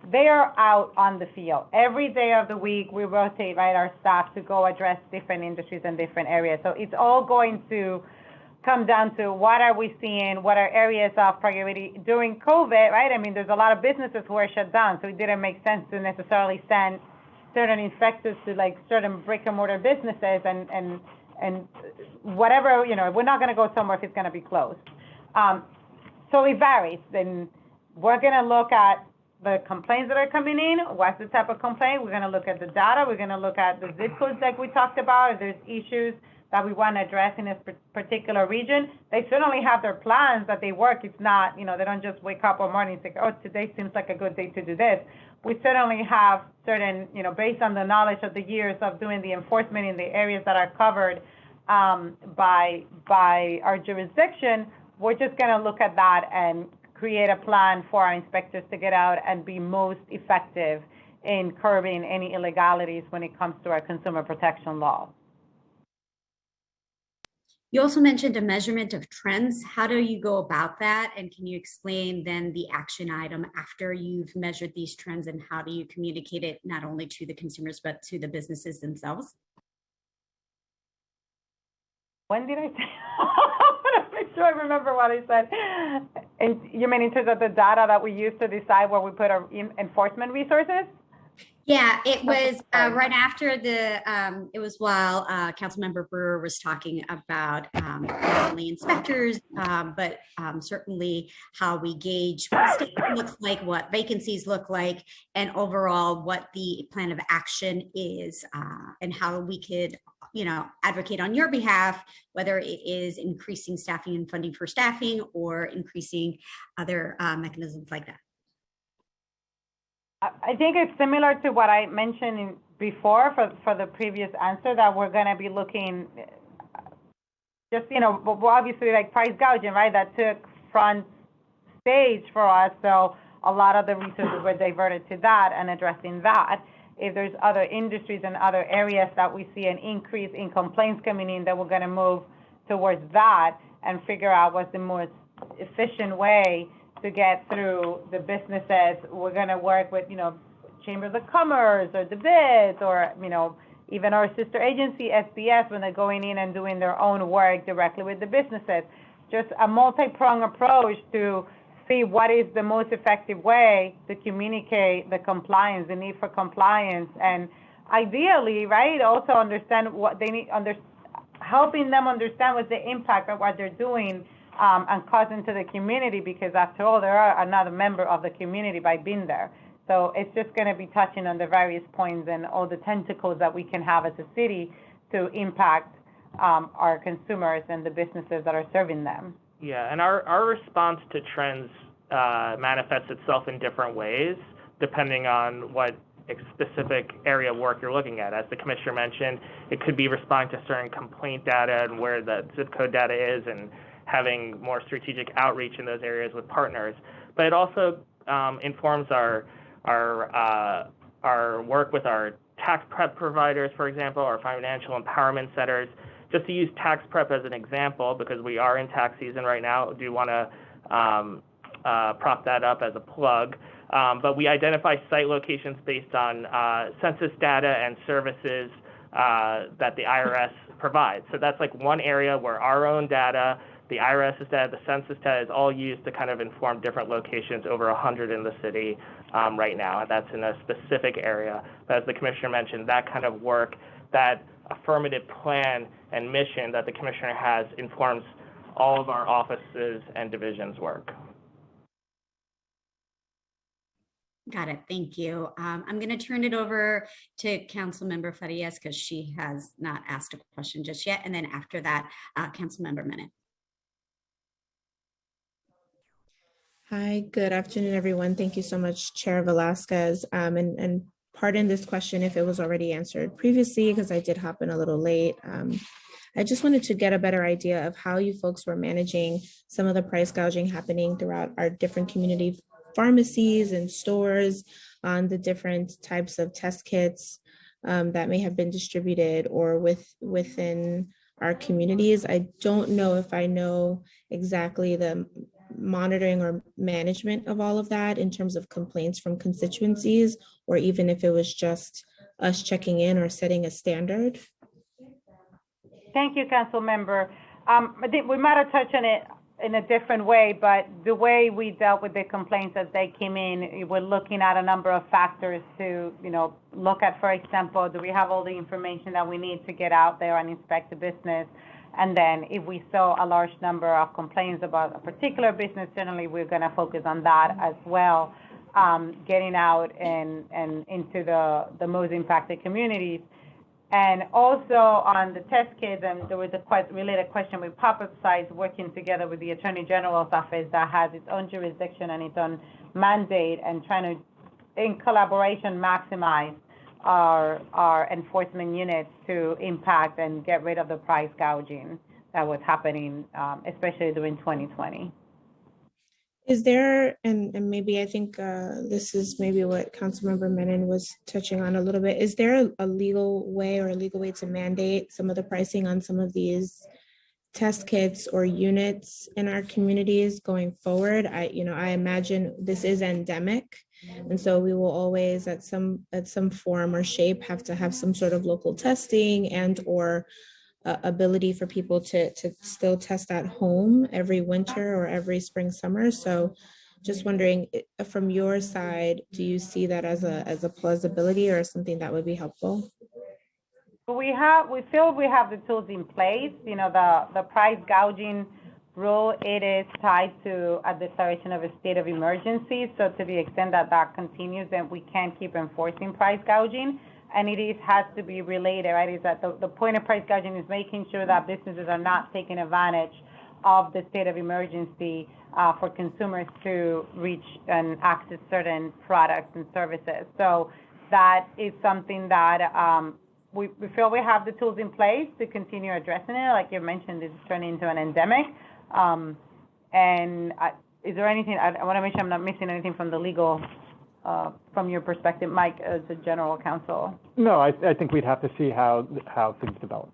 They are out on the field. Every day of the week, we rotate, right, our staff to go address different industries and different areas. So it's all going to come down to what are we seeing, what are areas of priority during COVID, right? I mean, there's a lot of businesses who are shut down, so it didn't make sense to necessarily send certain inspectors to like certain brick and mortar businesses and whatever, we're not going to go somewhere if it's going to be closed. So it varies. Then we're going to look at the complaints that are coming in. What's the type of complaint? We're going to look at the data. We're going to look at the zip codes like we talked about. If there's issues that we want to address in a particular region, they certainly have their plans that they work. It's not, they don't just wake up one morning and say, oh, today seems like a good day to do this. We certainly have certain, based on the knowledge of the years of doing the enforcement in the areas that are covered by our jurisdiction, we're just going to look at that and create a plan for our inspectors to get out and be most effective in curbing any illegalities when it comes to our consumer protection law. You also mentioned a measurement of trends. How do you go about that? And can you explain then the action item after you've measured these trends, and how do you communicate it not only to the consumers, but to the businesses themselves? When did I say? I want to make sure I remember what I said. And you mean in terms of the data that we use to decide where we put our enforcement resources? Yeah, it was right after it was while Councilmember Brewer was talking about not only inspectors, but certainly how we gauge what state looks like, what vacancies look like, and overall what the plan of action is, and how we could, advocate on your behalf, whether it is increasing staffing and funding for staffing or increasing other mechanisms like that. I think it's similar to what I mentioned before for the previous answer, that we're going to be looking just, obviously like price gouging, right? That took front stage for us. So a lot of the resources were diverted to that and addressing that. If there's other industries and other areas that we see an increase in complaints coming in, that we're going to move towards that and figure out what's the most efficient way to get through the businesses. We're going to work with, chambers of commerce or the bids, or, even our sister agency, SBS, when they're going in and doing their own work directly with the businesses. Just a multi-pronged approach to see what is the most effective way to communicate the compliance, the need for compliance, and ideally, right, also understand what they need, helping them understand what's the impact of what they're doing and causing to the community, because after all, they are another member of the community by being there. So it's just going to be touching on the various points and all the tentacles that we can have as a city to impact our consumers and the businesses that are serving them. Yeah, and our response to trends manifests itself in different ways. depending on what specific area of work you're looking at. As the commissioner mentioned, it could be responding to certain complaint data and where the zip code data is and having more strategic outreach in those areas with partners. But it also informs our work with our tax prep providers, for example, our financial empowerment centers. Just to use tax prep as an example, because we are in tax season right now, I do want to prop that up as a plug. But we identify site locations based on census data and services that the IRS provides. So that's like one area where our own data, the IRS's data, the census data is all used to kind of inform different locations, over 100 in the city right now. And that's in a specific area. But as the commissioner mentioned, that kind of work, that affirmative plan and mission that the commissioner has informs all of our offices and divisions' work. Got it. Thank you. I'm going to turn it over to Councilmember Farias because she has not asked a question just yet. And then after that, Councilmember Menon. Hi, good afternoon, everyone. Thank you so much, Chair Velasquez. And pardon this question if it was already answered previously, because I did hop in a little late. I just wanted to get a better idea of how you folks were managing some of the price gouging happening throughout our different community pharmacies and stores on the different types of test kits that may have been distributed or within our communities. I don't know if I know exactly the monitoring or management of all of that in terms of complaints from constituencies, or even if it was just us checking in or setting a standard. Thank you, Council Member. I think we might have touched on it in a different way, but the way we dealt with the complaints as they came in, we're looking at a number of factors to, look at, for example, do we have all the information that we need to get out there and inspect the business? And then if we saw a large number of complaints about a particular business, generally we're going to focus on that as well, getting out and into the most impacted communities. And also on the test kits, and there was a quite related question with pop-up sites working together with the Attorney General's office that has its own jurisdiction and its own mandate, and trying to, in collaboration, maximize our enforcement units to impact and get rid of the price gouging that was happening, especially during 2020. Is there, and maybe I think this is maybe what Councilmember Menon was touching on a little bit, is there a legal way or a legal way to mandate some of the pricing on some of these test kits or units in our communities going forward? I imagine this is endemic, and so we will always at some form or shape have to have some sort of local testing and or ability for people to still test at home every winter or every spring, summer. So just wondering, from your side, do you see that as a plausibility or something that would be helpful? We feel we have the tools in place. The price gouging rule, it is tied to a declaration of a state of emergency. So to the extent that that continues, then we can't keep enforcing price gouging. And it has to be related, right? Is that the point of price gouging is making sure that businesses are not taking advantage of the state of emergency for consumers to reach and access certain products and services. So that is something that we feel we have the tools in place to continue addressing it. Like you mentioned, it's turning into an endemic. Is there anything, I want to make sure I'm not missing anything from the legal from your perspective, Mike, as a general counsel? No, I think we'd have to see how things develop.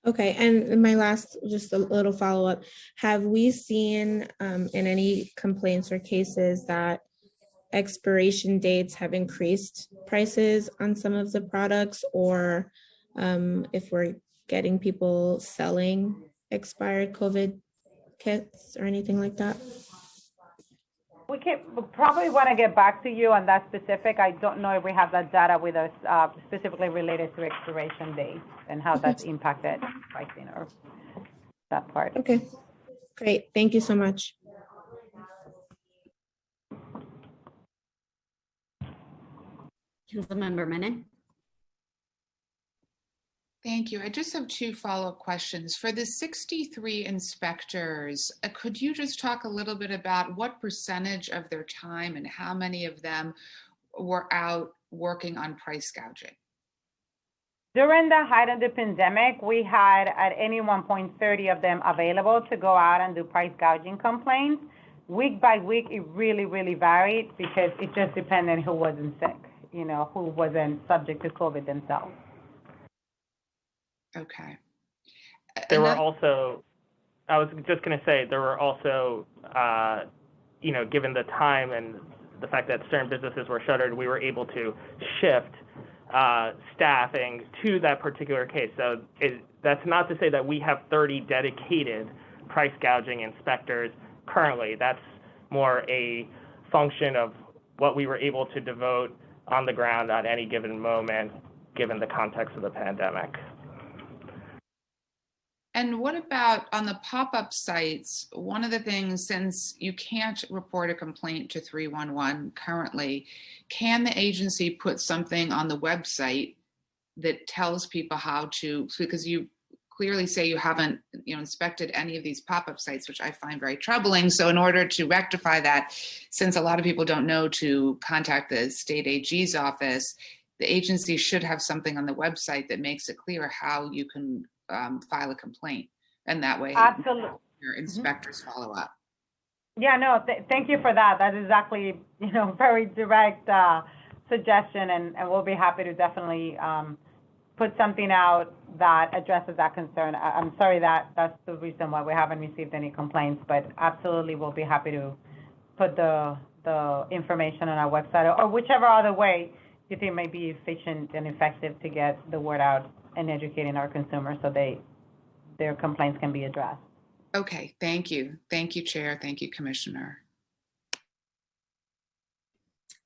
Okay, and my last, just a little follow-up. Have we seen in any complaints or cases that expiration dates have increased prices on some of the products, or if we're getting people selling expired COVID kits or anything like that? We probably want to get back to you on that specific. I don't know if we have that data with us specifically related to expiration dates and how that's impacted pricing or that part. Okay, great. Thank you so much. Councilmember Menon. Thank you. I just have two follow-up questions. For the 63 inspectors, could you just talk a little bit about what percentage of their time and how many of them were out working on price gouging? During the height of the pandemic, we had at any one point 30 of them available to go out and do price gouging complaints. Week by week, it really, really varied because it just depended who wasn't sick, who wasn't subject to COVID themselves. Okay. There were also, I was just going to say, there were also, given the time and the fact that certain businesses were shuttered, we were able to shift staffing to that particular case. So that's not to say that we have 30 dedicated price gouging inspectors currently. That's more a function of what we were able to devote on the ground at any given moment, given the context of the pandemic. And what about on the pop-up sites? One of the things, since you can't report a complaint to 311 currently, can the agency put something on the website that tells people how to, because you clearly say you haven't inspected any of these pop-up sites, which I find very troubling. So in order to rectify that, since a lot of people don't know to contact the state AG's office, the agency should have something on the website that makes it clear how you can file a complaint, and that way Absolutely. Your inspectors follow up. Yeah, no, thank you for that. That is exactly, very direct suggestion, and we'll be happy to definitely put something out that addresses that concern. I'm sorry that's the reason why we haven't received any complaints, but absolutely we'll be happy to put the information on our website or whichever other way you think may be efficient and effective to get the word out and educating our consumers so their complaints can be addressed. Okay, thank you. Thank you, Chair. Thank you, Commissioner.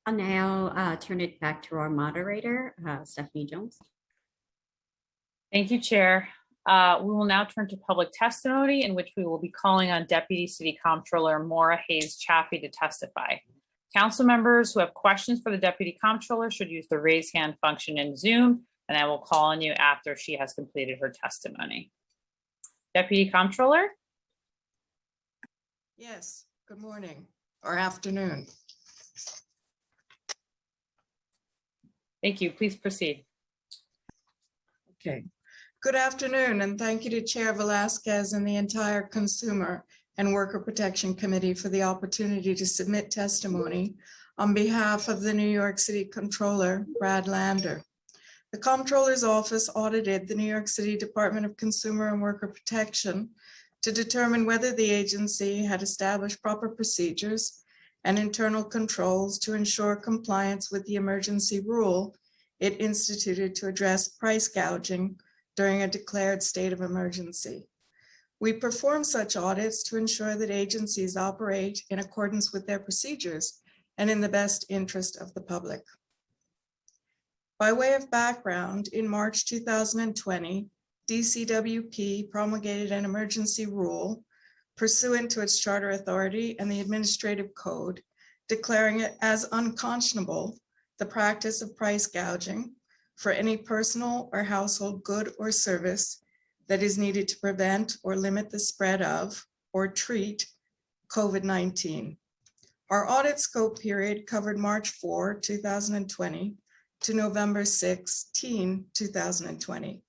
I'll now turn it back to our moderator, Stephanie Jones. Thank you, Chair. We will now turn to public testimony, in which we will be calling on Deputy City Comptroller Maura Hayes Chaffee to testify. Council members who have questions for the Deputy Comptroller should use the raise hand function in Zoom, and I will call on you after she has completed her testimony. Deputy Comptroller? Yes, good morning or afternoon. Thank you. Please proceed. Okay. Good afternoon, and thank you to Chair Velasquez and the entire Consumer and Worker Protection Committee for the opportunity to submit testimony on behalf of the New York City Comptroller, Brad Lander. The Comptroller's Office audited the New York City Department of Consumer and Worker Protection to determine whether the agency had established proper procedures and internal controls to ensure compliance with the emergency rule it instituted to address price gouging during a declared state of emergency. We perform such audits to ensure that agencies operate in accordance with their procedures and in the best interest of the public. By way of background, in March 2020, Dcwp promulgated an emergency rule pursuant to its charter authority and the administrative code, declaring it as unconscionable the practice of price gouging for any personal or household good or service that is needed to prevent or limit the spread of or treat COVID-19. Our audit scope period covered March 4, 2020 to November 16, 2020.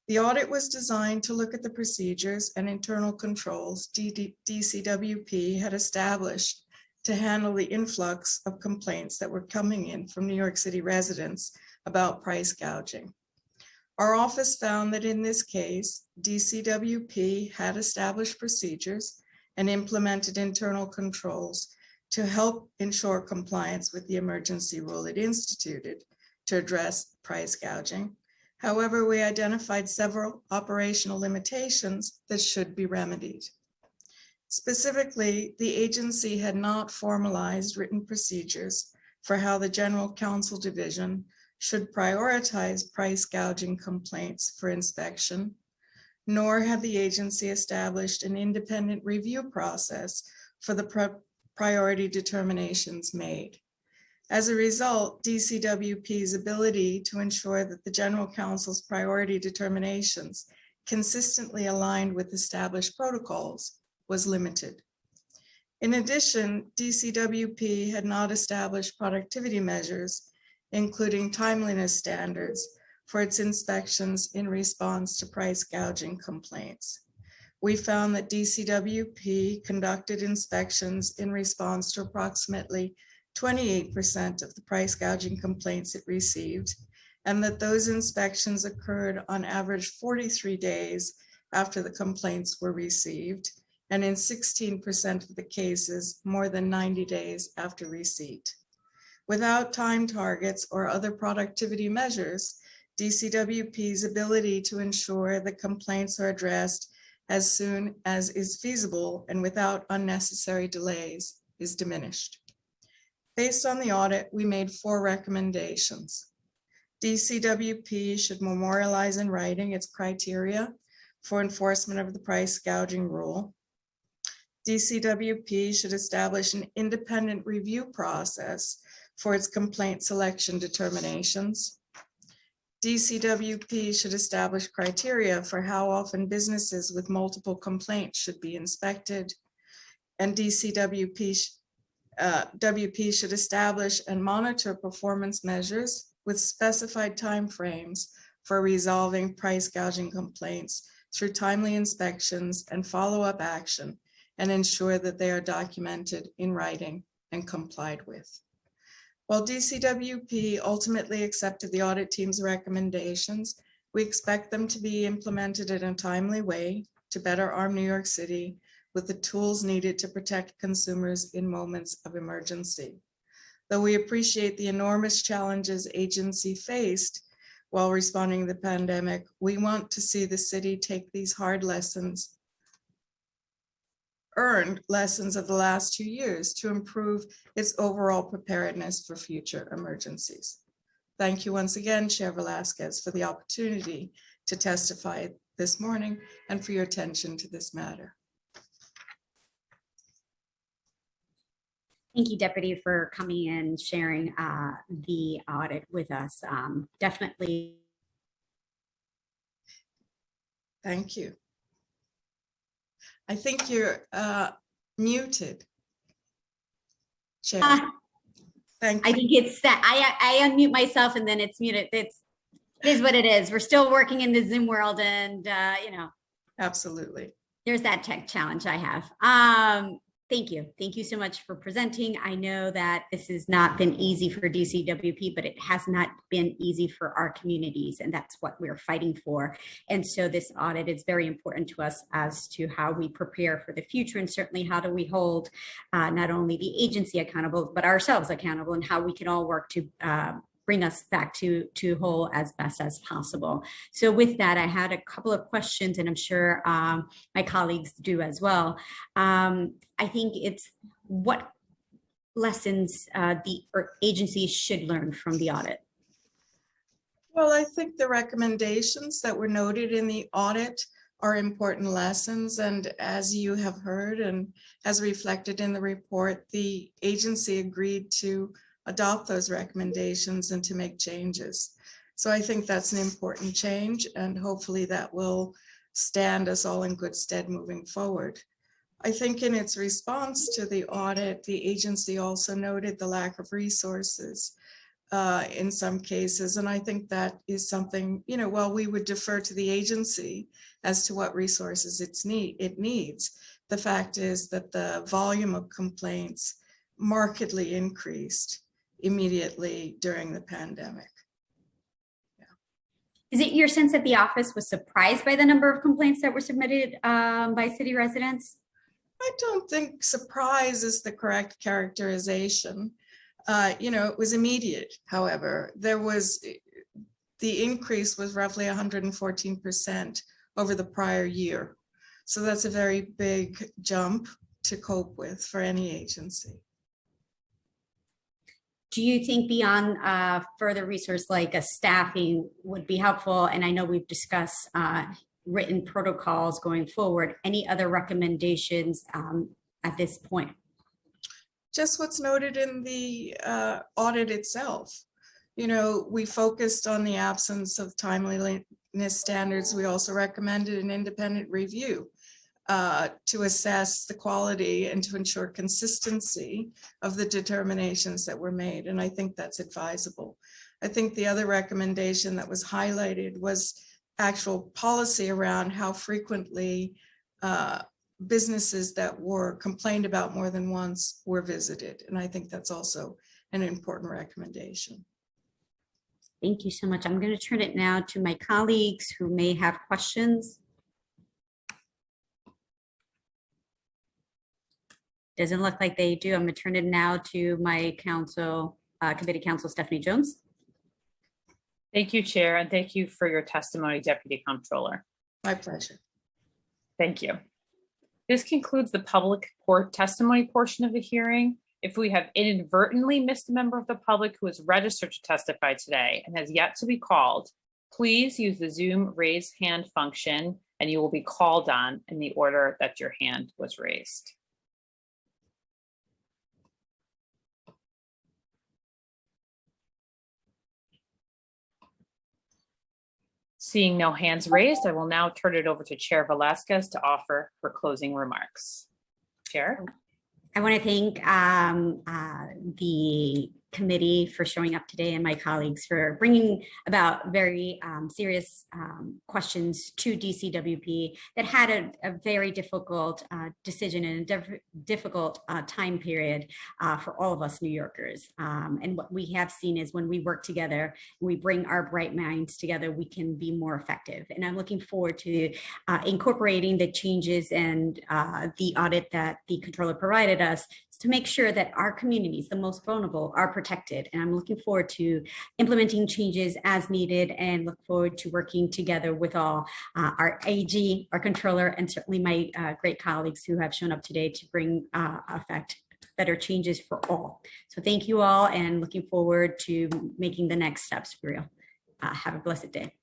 The audit was designed to look at the procedures and internal controls DCWP had established to handle the influx of complaints that were coming in from New York City residents about price gouging. Our office found that in this case, DCWP had established procedures and implemented internal controls to help ensure compliance with the emergency rule it instituted to address price gouging. However, we identified several operational limitations that should be remedied. Specifically, the agency had not formalized written procedures for how the General Counsel Division should prioritize price gouging complaints for inspection, nor had the agency established an independent review process for the priority determinations made. As a result, DCWP's ability to ensure that the General Counsel's priority determinations consistently aligned with established protocols was limited. In addition, DCWP had not established productivity measures, including timeliness standards, for its inspections in response to price gouging complaints. We found that DCWP conducted inspections in response to approximately 28% of the price gouging complaints it received, and that those inspections occurred on average 43 days after the complaints were received, and in 16% of the cases, more than 90 days after receipt. Without time targets or other productivity measures, DCWP's ability to ensure that complaints are addressed as soon as is feasible and without unnecessary delays is diminished. Based on the audit, we made 4 recommendations. DCWP should memorialize in writing its criteria for enforcement of the price gouging rule. DCWP should establish an independent review process for its complaint selection determinations. DCWP should establish criteria for how often businesses with multiple complaints should be inspected. And DCWP should establish and monitor performance measures with specified timeframes for resolving price gouging complaints through timely inspections and follow-up action, and ensure that they are documented in writing and complied with. While DCWP ultimately accepted the audit team's recommendations, we expect them to be implemented in a timely way to better arm New York City with the tools needed to protect consumers in moments of emergency. Though we appreciate the enormous challenges agency faced while responding to the pandemic, we want to see the city take these hard lessons, earned lessons of the last 2 years to improve its overall preparedness for future emergencies. Thank you once again, Chair Velasquez, for the opportunity to testify this morning and for your attention to this matter. Thank you, Deputy, for coming in, sharing the audit with us. Definitely. Thank you. I think you're muted, Chair. Thank you. I think it's that I unmute myself and then it's muted. It is what it is. We're still working in the Zoom world, and you know. Absolutely. There's that tech challenge I have. Thank you. Thank you so much for presenting. I know that this has not been easy for DCWP, but it has not been easy for our communities, and that's what we're fighting for. And so this audit is very important to us as to how we prepare for the future, and certainly how do we hold not only the agency accountable, but ourselves accountable, and how we can all work to bring us back to whole as best as possible. So with that, I had a couple of questions, and I'm sure my colleagues do as well. I think it's what lessons the agency should learn from the audit. Well, I think the recommendations that were noted in the audit are important lessons. And as you have heard and as reflected in the report, the agency agreed to adopt those recommendations and to make changes. So I think that's an important change, and hopefully that will stand us all in good stead moving forward. I think in its response to the audit, the agency also noted the lack of resources in some cases. And I think that is something, you know, while we would defer to the agency as to what resources it needs, the fact is that the volume of complaints markedly increased immediately during the pandemic. Yeah. Is it your sense that the office was surprised by the number of complaints that were submitted by city residents? I don't think surprise is the correct characterization. You know, it was immediate. However, the increase was roughly 114% over the prior year. So that's a very big jump to cope with for any agency. Do you think beyond further resource like a staffing would be helpful? And I know we've discussed written protocols going forward. Any other recommendations at this point? just what's noted in the audit itself. You know, we focused on the absence of timeliness standards. We also recommended an independent review to assess the quality and to ensure consistency of the determinations that were made. And I think that's advisable. I think the other recommendation that was highlighted was actual policy around how frequently businesses that were complained about more than once were visited. And I think that's also an important recommendation. Thank you so much. I'm going to turn it now to my colleagues who may have questions. Doesn't look like they do. I'm going to turn it now to my committee counsel, Stephanie Jones. Thank you, Chair, and thank you for your testimony, Deputy Comptroller. My pleasure. Thank you. This concludes the public testimony portion of the hearing. If we have inadvertently missed a member of the public who is registered to testify today and has yet to be called, please use the Zoom raise hand function and you will be called on in the order that your hand was raised. Seeing no hands raised, I will now turn it over to Chair Velasquez to offer her closing remarks. Chair. I want to thank the committee for showing up today and my colleagues for bringing about very serious questions to DCWP that had a very difficult decision and a difficult time period for all of us New Yorkers. And what we have seen is when we work together, we bring our bright minds together, we can be more effective. And I'm looking forward to incorporating the changes and the audit that the controller provided us to make sure that our communities, the most vulnerable, are protected. And I'm looking forward to implementing changes as needed and look forward to working together with all our AG, our controller, and certainly my great colleagues who have shown up today to bring better changes for all. So thank you all and looking forward to making the next steps real. Have a blessed day.